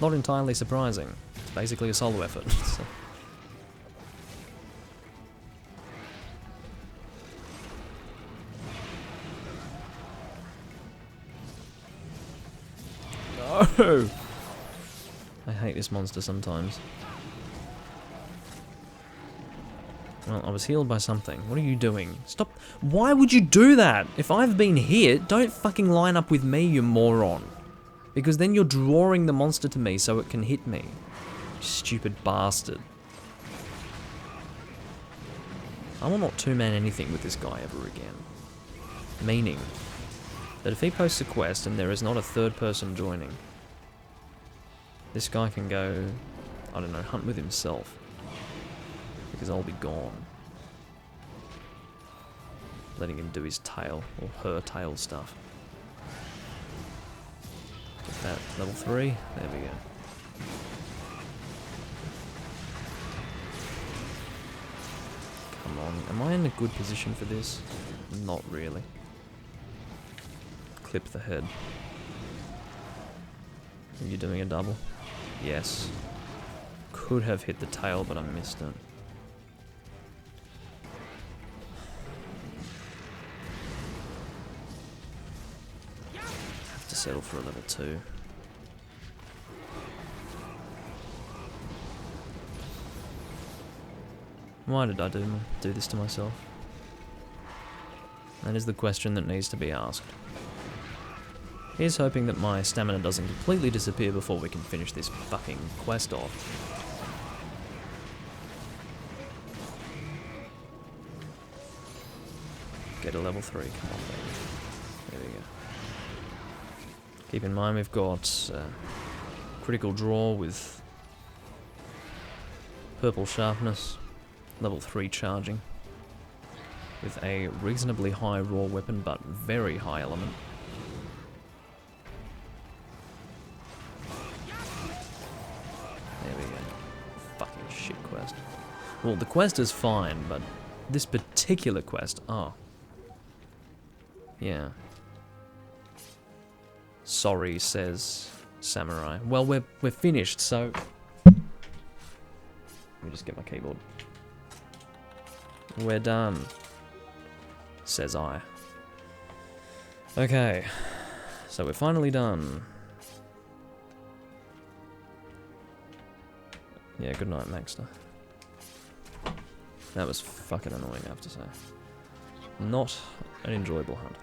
Not entirely surprising. It's basically a solo effort. So. No! I hate this monster sometimes. Well, I was healed by something. What are you doing? Stop. Why would you do that? If I've been hit, don't fucking line up with me, you moron. Because then you're drawing the monster to me so it can hit me. Stupid bastard. I will not two-man anything with this guy ever again. Meaning that if he posts a quest and there is not a third person joining, this guy can go, I don't know, hunt with himself. Because I'll be gone. Letting him do his tail, or her tail stuff. Get that, level 3, there we go. Come on, am I in a good position for this? Not really. Clip the head. Are you doing a double? Yes. Could have hit the tail, but I missed it. Have to settle for a level 2. Why did I do this to myself? That is the question that needs to be asked. Here's hoping that my stamina doesn't completely disappear before we can finish this fucking quest off. Get a level 3, come on baby. There we go. Keep in mind we've got critical draw with purple sharpness, level 3 charging, with a reasonably high raw weapon but very high element. There we go. Fucking shit quest. Well, the quest is fine, but this particular quest, oh. Yeah. Sorry, says Samurai. Well, we're finished, so... Let me just get my keyboard. We're done, says I. Okay, so we're finally done. Yeah, good night, Maxter. That was fucking annoying, I have to say. Not an enjoyable hunt.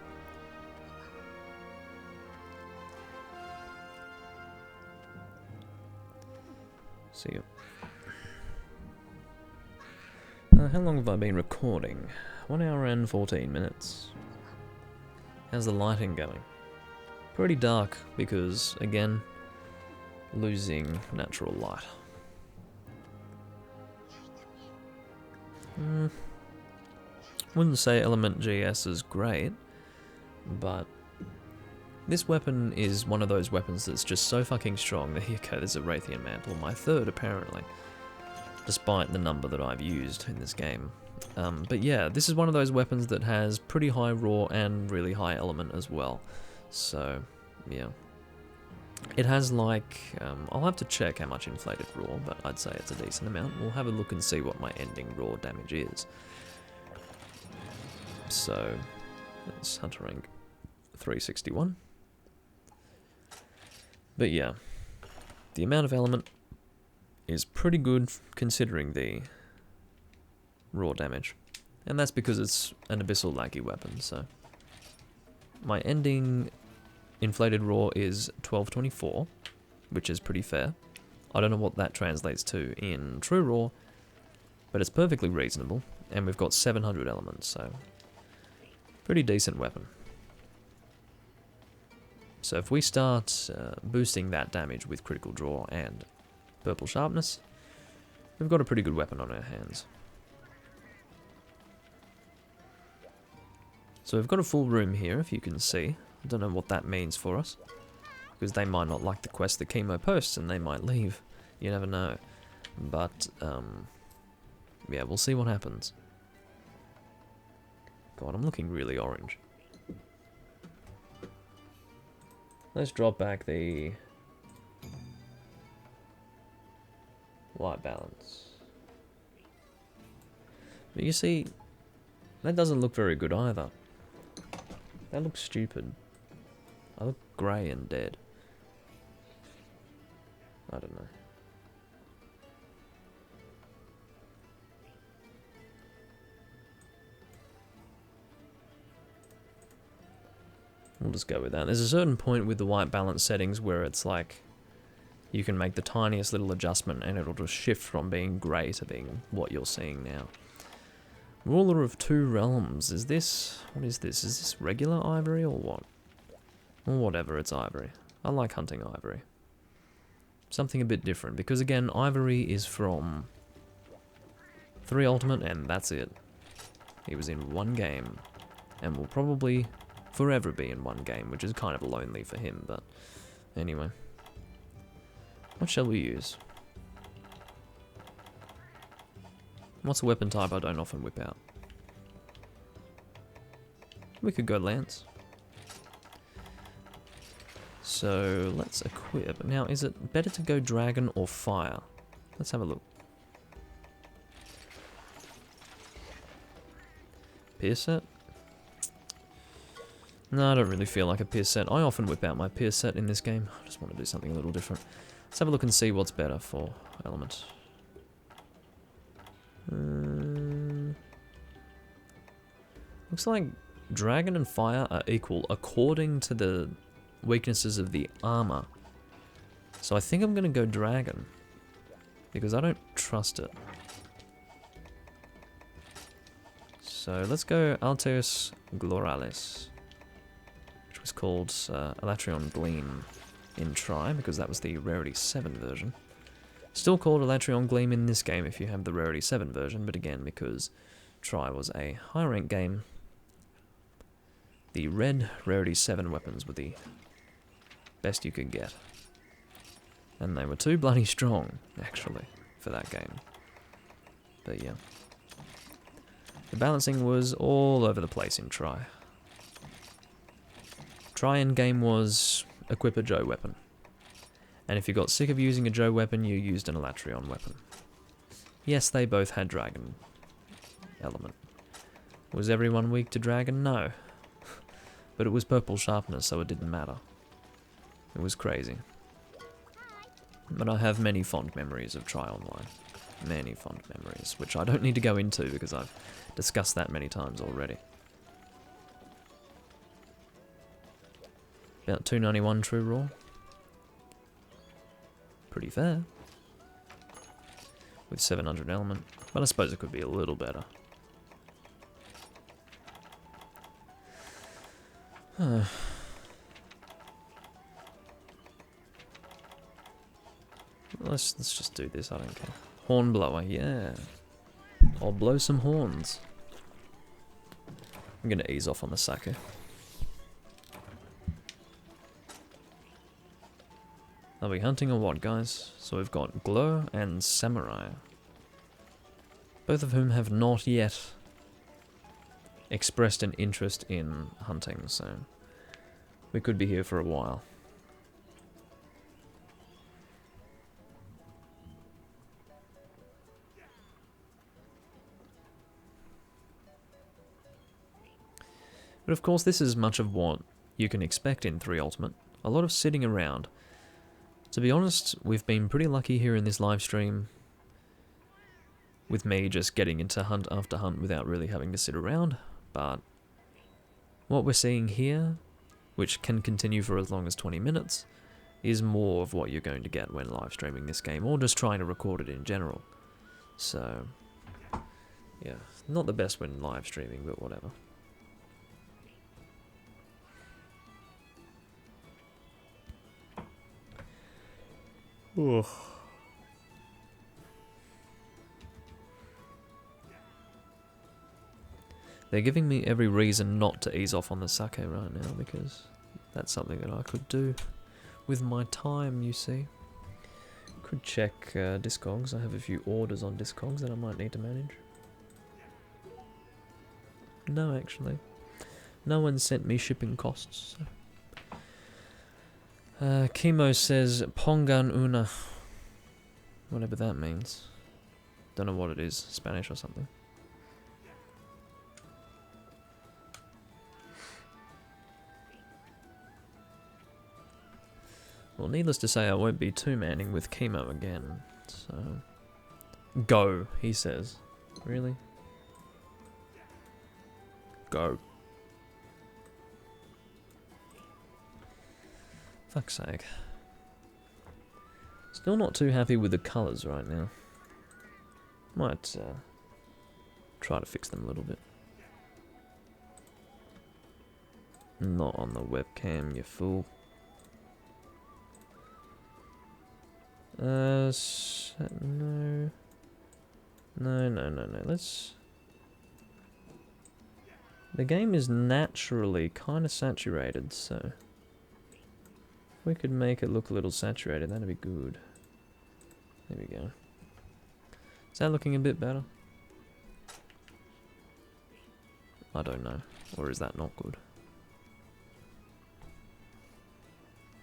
See you. How long have I been recording? 1 hour and 14 minutes. How's the lighting going? Pretty dark because, again, losing natural light. Wouldn't say Element GS is great, but this weapon is one of those weapons that's just so fucking strong that, okay, there's a Raytheon Mantle, my third apparently, despite the number that I've used in this game. But yeah, this is one of those weapons that has pretty high raw and really high element as well. So, yeah. It has like, I'll have to check how much inflated raw, but I'd say it's a decent amount. We'll have a look and see what my ending raw damage is. So, that's Hunter rank 361. But yeah, the amount of element is pretty good considering the raw damage. And that's because it's an abyssal laggy weapon, so. My ending inflated raw is 1224, which is pretty fair. I don't know what that translates to in true raw, but it's perfectly reasonable, and we've got 700 elements, so pretty decent weapon. So if we start boosting that damage with critical draw and purple sharpness, we've got a pretty good weapon on our hands. So we've got a full room here, if you can see. I don't know what that means for us, because they might not like the quest the chemo posts and they might leave. You never know. But, yeah, we'll see what happens. God, I'm looking really orange. Let's drop back the white balance. But you see, that doesn't look very good either. That looks stupid. I look grey and dead. I don't know. We'll just go with that. There's a certain point with the white balance settings where it's like you can make the tiniest little adjustment and it'll just shift from being grey to being what you're seeing now. Ruler of Two Realms. Is this... what is this? Is this regular ivory or what? Or whatever, it's ivory. I like hunting ivory. Something a bit different, because again, ivory is from 3 Ultimate and that's it. He was in one game, and will probably forever be in one game, which is kind of lonely for him, but anyway. What shall we use? What's a weapon type I don't often whip out? We could go Lance. So let's equip. Now, is it better to go Dragon or Fire? Let's have a look. Pierce set? No, I don't really feel like a Pierce set. I often whip out my Pierce set in this game. I just want to do something a little different. Let's have a look and see what's better for element. Looks like Dragon and Fire are equal according to the weaknesses of the armor. So I think I'm going to go Dragon, because I don't trust it. So let's go Alteus Gloralis, which was called Elatrion Gleam in Tri, because that was the Rarity 7 version. Still called Elatrion Gleam in this game if you have the Rarity 7 version, but again, because Tri was a high rank game, the red Rarity 7 weapons were the best you could get. And they were too bloody strong, actually, for that game. But yeah. The balancing was all over the place in Tri. Tri in game was equip a Joe weapon. And if you got sick of using a Joe weapon, you used an Elatrion weapon. Yes, they both had dragon element. Was everyone weak to dragon? No. But it was purple sharpness, so it didn't matter. It was crazy. But I have many fond memories of Tri Online. Many fond memories, which I don't need to go into because I've discussed that many times already. About 291 true raw. Pretty fair. With 700 element, but I suppose it could be a little better. Let's just do this, I don't care. Hornblower, yeah. I'll blow some horns. I'm gonna ease off on the sake. Are we hunting or what, guys? So we've got Glow and Samurai. Both of whom have not yet expressed an interest in hunting, so we could be here for a while. But of course, this is much of what you can expect in 3 Ultimate. A lot of sitting around. To be honest, we've been pretty lucky here in this live stream with me just getting into hunt after hunt without really having to sit around, but what we're seeing here, which can continue for as long as 20 minutes, is more of what you're going to get when live streaming this game, or just trying to record it in general. So, yeah, not the best when live streaming, but whatever. Ugh. They're giving me every reason not to ease off on the sake right now, because that's something that I could do with my time, you see. Could check Discogs. I have a few orders on Discogs that I might need to manage. No, actually. No one sent me shipping costs. So. Chemo says Pongan una. Whatever that means. Don't know what it is. Spanish or something. Well, needless to say, I won't be two-manning with Chemo again, so... Go, he says. Really? Go. Fuck's sake. Still not too happy with the colours right now. Might, try to fix them a little bit. Not on the webcam, you fool. No. No. Let's... The game is naturally kind of saturated, so... If we could make it look a little saturated, that'd be good. There we go. Is that looking a bit better? I don't know. Or is that not good?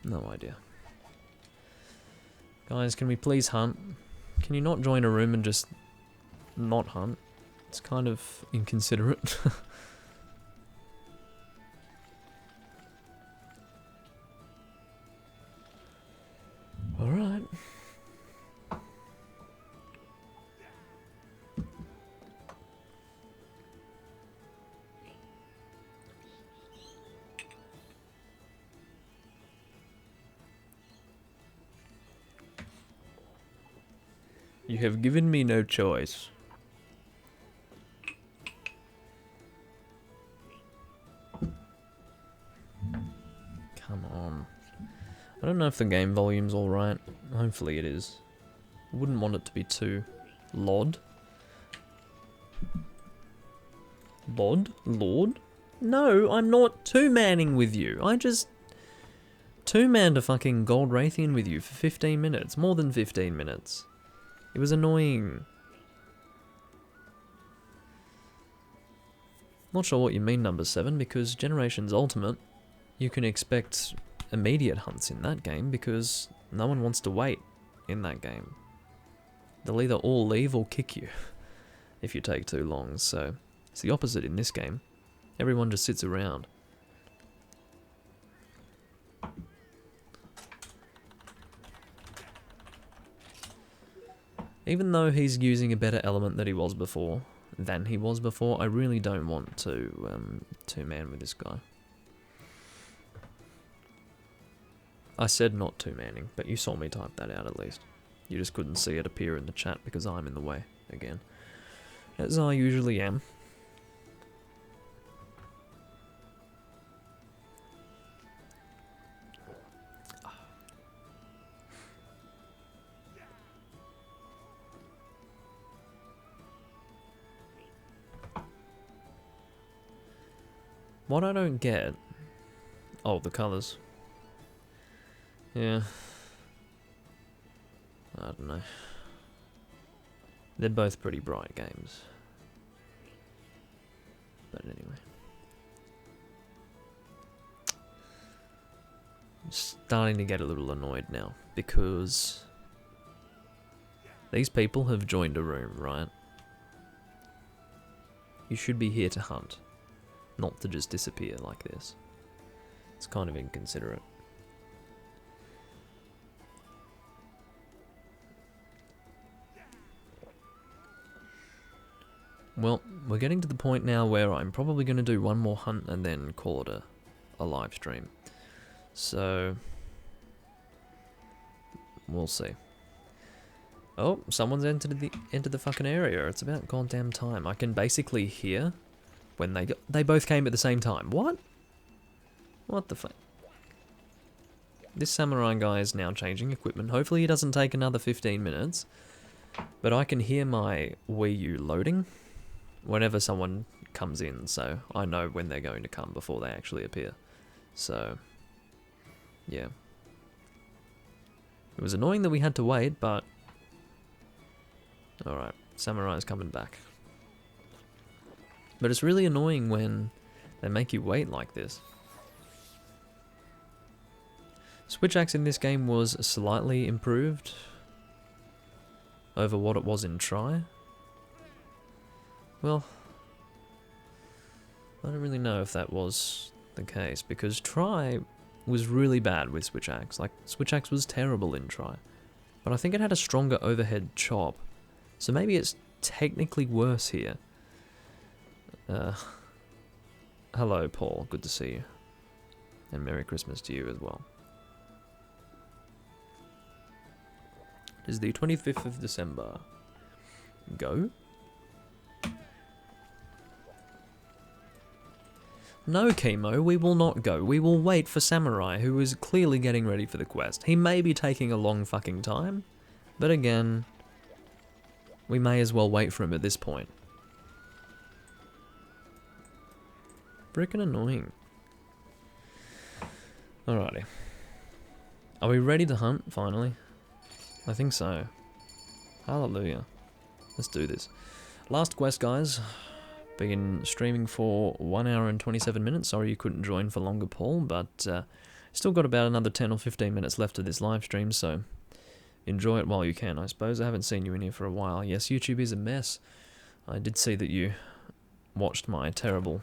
No idea. Guys, can we please hunt? Can you not join a room and just not hunt? It's kind of inconsiderate. Alright. You have given me no choice. Come on. I don't know if the game volume's alright. Hopefully it is. I wouldn't want it to be too loud. Lord? No, I'm not two-manning with you. I just two-manned a fucking Gold Raytheon with you for 15 minutes. More than 15 minutes. It was annoying. Not sure what you mean, number 7, because Generations Ultimate, you can expect immediate hunts in that game because no one wants to wait in that game. They'll either all leave or kick you if you take too long, so it's the opposite in this game. Everyone just sits around. Even though he's using a better element than he was before, I really don't want to two-man with this guy. I said not two-manning, but you saw me type that out at least. You just couldn't see it appear in the chat because I'm in the way again. As I usually am. What I don't get... Oh, the colours. Yeah. I don't know. They're both pretty bright games. But anyway. I'm starting to get a little annoyed now, because these people have joined a room, right? You should be here to hunt. not to just disappear like this. It's kind of inconsiderate. Well, we're getting to the point now where I'm probably going to do one more hunt and then call it a live stream. So, we'll see. Oh, someone's entered the fucking area. It's about goddamn time. I can basically hear when they both came at the same time. What? What the fuck? This samurai guy is now changing equipment. Hopefully he doesn't take another 15 minutes. But I can hear my Wii U loading whenever someone comes in, so I know when they're going to come before they actually appear. So, yeah. It was annoying that we had to wait, but... Alright, Samurai's coming back. But it's really annoying when they make you wait like this. Switch axe in this game was slightly improved over what it was in Try. Well, I don't really know if that was the case, because Try was really bad with Switch axe. Like, Switch axe was terrible in Try. But I think it had a stronger overhead chop. So maybe it's technically worse here. Hello, Paul. Good to see you. And Merry Christmas to you as well. It is the 25th of December. Go. No, Chemo, we will not go. We will wait for Samurai, who is clearly getting ready for the quest. He may be taking a long fucking time, but again, we may as well wait for him at this point. Frickin' annoying. Alrighty. Are we ready to hunt, finally? I think so. Hallelujah. Let's do this. Last quest, guys. Been streaming for 1 hour and 27 minutes. Sorry you couldn't join for longer, Paul, but still got about another 10 or 15 minutes left of this live stream, so enjoy it while you can, I suppose. I haven't seen you in here for a while. Yes, YouTube is a mess. I did see that you watched my terrible...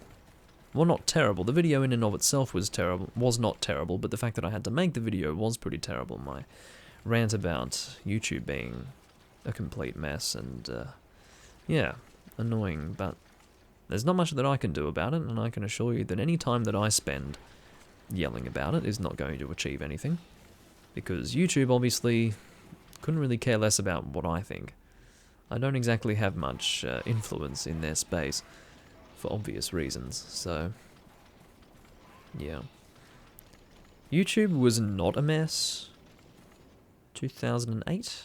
Well, not terrible. The video in and of itself was terrible. Was not terrible, but the fact that I had to make the video was pretty terrible. My rant about YouTube being a complete mess and, yeah, annoying, but there's not much that I can do about it, and I can assure you that any time that I spend yelling about it is not going to achieve anything, because YouTube obviously couldn't really care less about what I think. I don't exactly have much influence in their space, for obvious reasons, so yeah. YouTube was not a mess. 2008?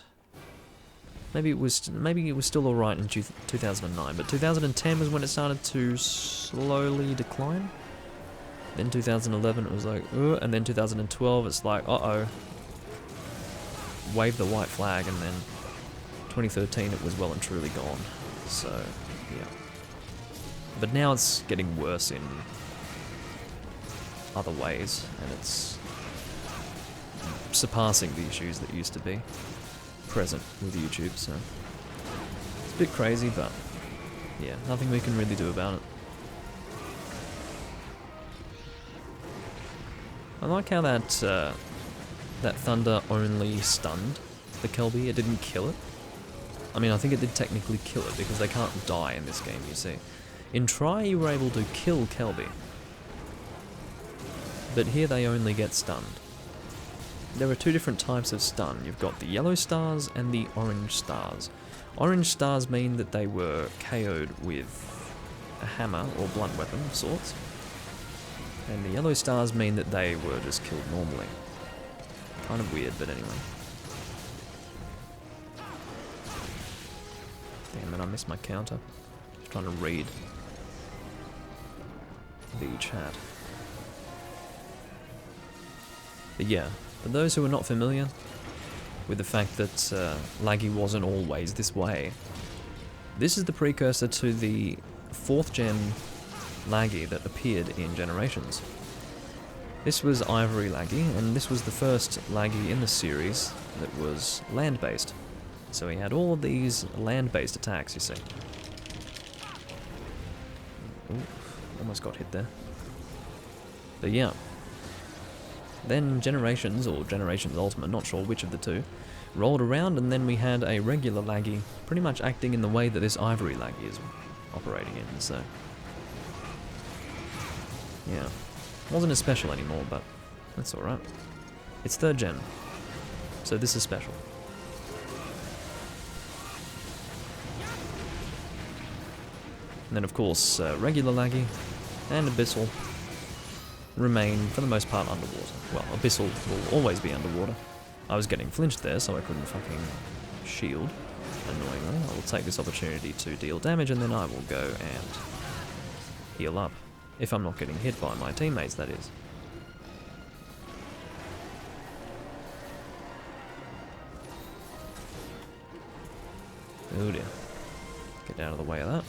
Maybe it was still alright in 2009, but 2010 was when it started to slowly decline. Then 2011 it was like, and then 2012 it's like, uh-oh. Wave the white flag, and then 2013 it was well and truly gone. So, yeah. But now it's getting worse in other ways, and it's surpassing the issues that used to be present with YouTube, so it's a bit crazy, but yeah, nothing we can really do about it. I like how that thunder only stunned the Kelby, it didn't kill it. I mean, I think it did technically kill it, because they can't die in this game, you see. In Try, you were able to kill Kelby, but here they only get stunned. There are two different types of stun. You've got the yellow stars and the orange stars. Orange stars mean that they were KO'd with a hammer or blunt weapon of sorts. And the yellow stars mean that they were just killed normally. Kind of weird, but anyway. Damn it, I missed my counter. Just trying to read the chat. But yeah. For those who are not familiar with the fact that Laggy wasn't always this way, this is the precursor to the 4th gen Laggy that appeared in Generations. This was Ivory Laggy, and this was the first Laggy in the series that was land-based. So he had all of these land-based attacks, you see. Ooh, almost got hit there. But yeah. Then Generations, or Generations Ultimate, not sure which of the two, rolled around, and then we had a regular laggy pretty much acting in the way that this Ivory laggy is operating in, so... yeah. Wasn't as special anymore, but that's alright. It's 3rd gen, so this is special. And then of course, regular laggy and Abyssal remain, for the most part, underwater. Well, Abyssal will always be underwater. I was getting flinched there, so I couldn't fucking shield, annoyingly. I will take this opportunity to deal damage, and then I will go and heal up. If I'm not getting hit by my teammates, that is. Oh dear. Get out of the way of that.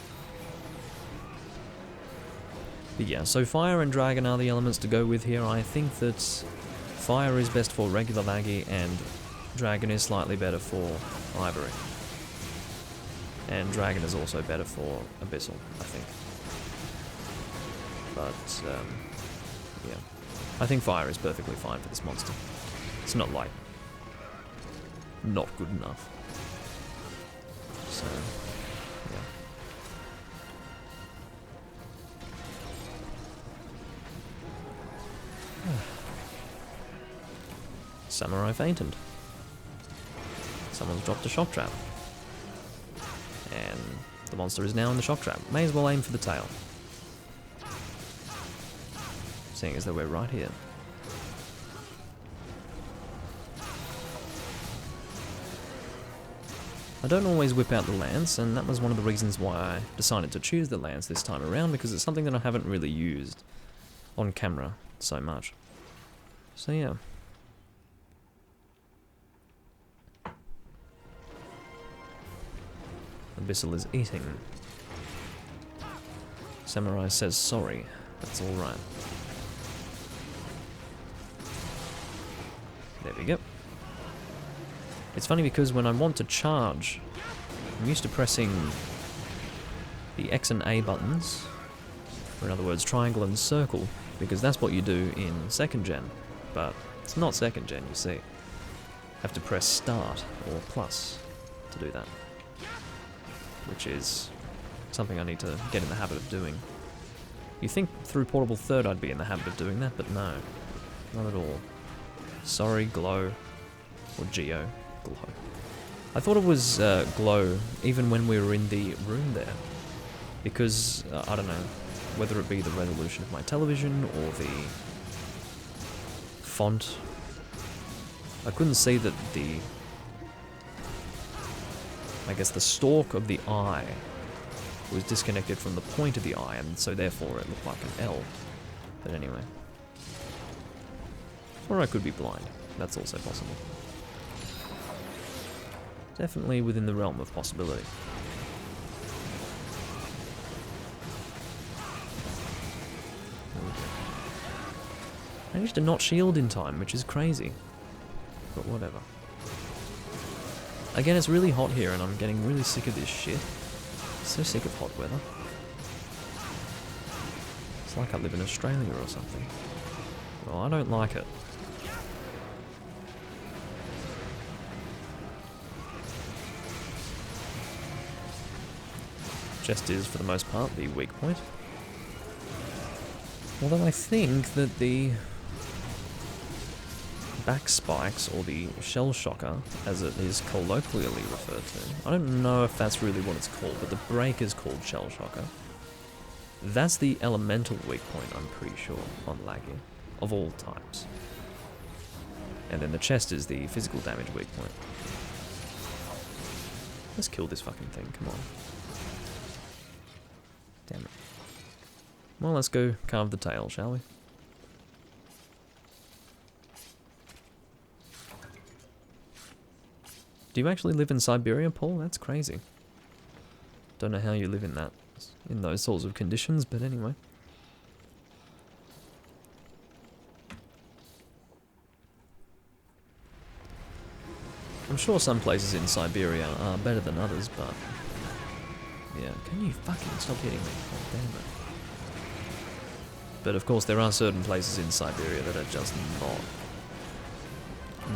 But yeah, so Fire and Dragon are the elements to go with here. I think that Fire is best for regular laggy, and Dragon is slightly better for Ivory. And Dragon is also better for Abyssal, I think. But, yeah. I think Fire is perfectly fine for this monster. It's not like... not good enough. So, yeah. Samurai fainted. Someone's dropped a shock trap. And the monster is now in the shock trap. May as well aim for the tail. Seeing as though we're right here. I don't always whip out the lance, and that was one of the reasons why I decided to choose the lance this time around, because it's something that I haven't really used on camera so much. So yeah. Abyssal is eating. Samurai says sorry. That's alright. There we go. It's funny because when I want to charge, I'm used to pressing the X and A buttons, or in other words, triangle and circle, because that's what you do in 2nd gen, but it's not 2nd gen, you see. Have to press start or plus to do that, which is something I need to get in the habit of doing. You think through Portable 3rd I'd be in the habit of doing that, but no, not at all. Sorry, Glow, or Geo, Glow. I thought it was Glow even when we were in the room there, because, I don't know, whether it be the resolution of my television or the font, I couldn't see that the, I guess the stalk of the eye was disconnected from the point of the eye, and so therefore it looked like an L. But anyway. Or I could be blind. That's also possible. Definitely within the realm of possibility. I managed to not shield in time, which is crazy. But whatever. Again, it's really hot here and I'm getting really sick of this shit. So sick of hot weather. It's like I live in Australia or something. Well, I don't like it. Chest is, for the most part, the weak point. Although I think that the back spikes, or the shell shocker, as it is colloquially referred to, I don't know if that's really what it's called, but the break is called shell shocker. That's the elemental weak point, I'm pretty sure, on laggy, of all types. And then the chest is the physical damage weak point. Let's kill this fucking thing, come on. Damn it. Well, let's go carve the tail, shall we? Do you actually live in Siberia, Paul? That's crazy. Don't know how you live in that, in those sorts of conditions, but anyway. I'm sure some places in Siberia are better than others, but... yeah, can you fucking stop hitting me? God damn it. But of course there are certain places in Siberia that are just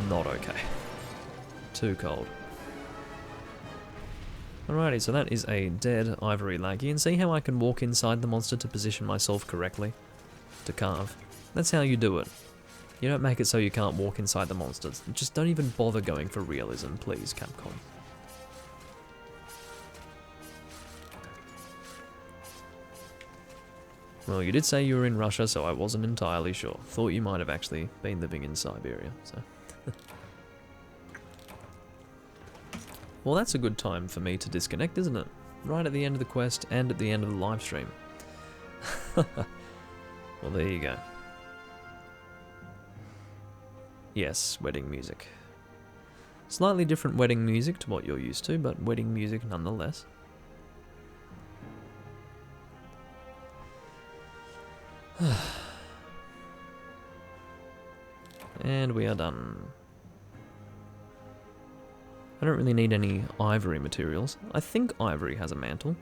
not okay. Too cold. Alrighty, so that is a dead ivory laggy, and see how I can walk inside the monster to position myself correctly to carve. That's how you do it. You don't make it so you can't walk inside the monsters. Just don't even bother going for realism, please, Capcom. Well, you did say you were in Russia, so I wasn't entirely sure. Thought you might have actually been living in Siberia, so... Well, that's a good time for me to disconnect, isn't it? Right at the end of the quest and at the end of the live stream. Well, there you go. Yes, wedding music. Slightly different wedding music to what you're used to, but wedding music nonetheless. And we are done. I don't really need any ivory materials. I think ivory has a mantle,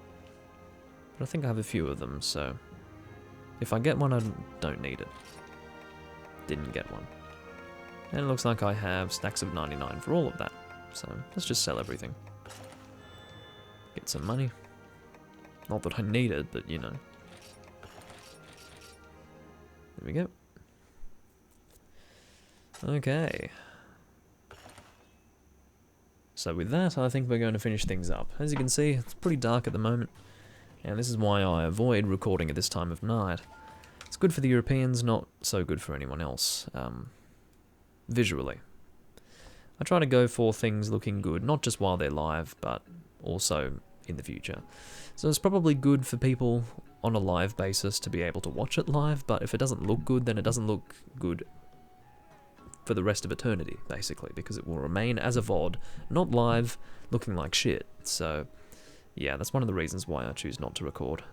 but I think I have a few of them, so if I get one, I don't need it. Didn't get one. And it looks like I have stacks of 99 for all of that, so let's just sell everything. Get some money. Not that I need it, but you know. There we go. Okay. So with that, I think we're going to finish things up. As you can see, it's pretty dark at the moment, and this is why I avoid recording at this time of night. It's good for the Europeans, not so good for anyone else, visually. I try to go for things looking good, not just while they're live, but also in the future. So it's probably good for people on a live basis to be able to watch it live, but if it doesn't look good, then it doesn't look good for the rest of eternity, basically, because it will remain as a VOD, not live, looking like shit. So, yeah, that's one of the reasons why I choose not to record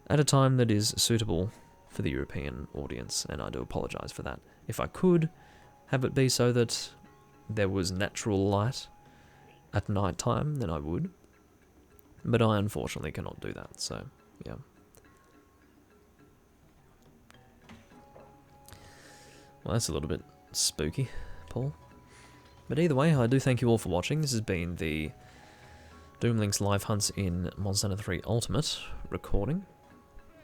at a time that is suitable for the European audience, and I do apologise for that. If I could have it be so that there was natural light at night time, then I would, but I unfortunately cannot do that, so, yeah. Well, that's a little bit spooky, Paul. But either way, I do thank you all for watching. This has been the Doomlink's Live Hunts in Monster Hunter 3 Ultimate recording.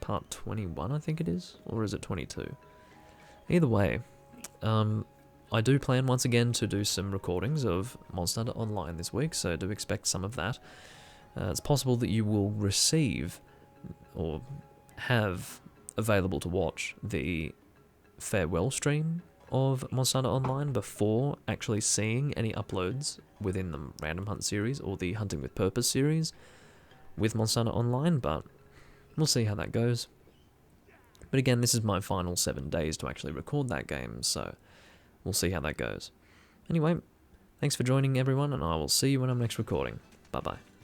Part 21, I think it is? Or is it 22? Either way, I do plan once again to do some recordings of Monster Hunter Online this week, so do expect some of that. It's possible that you will receive, or have available to watch, the farewell stream of Monster Hunter Online before actually seeing any uploads within the Random Hunt series or the Hunting with Purpose series with Monster Hunter Online, but we'll see how that goes. But again, this is my final 7 days to actually record that game, so we'll see how that goes. Anyway, thanks for joining everyone, and I will see you when I'm next recording. Bye bye.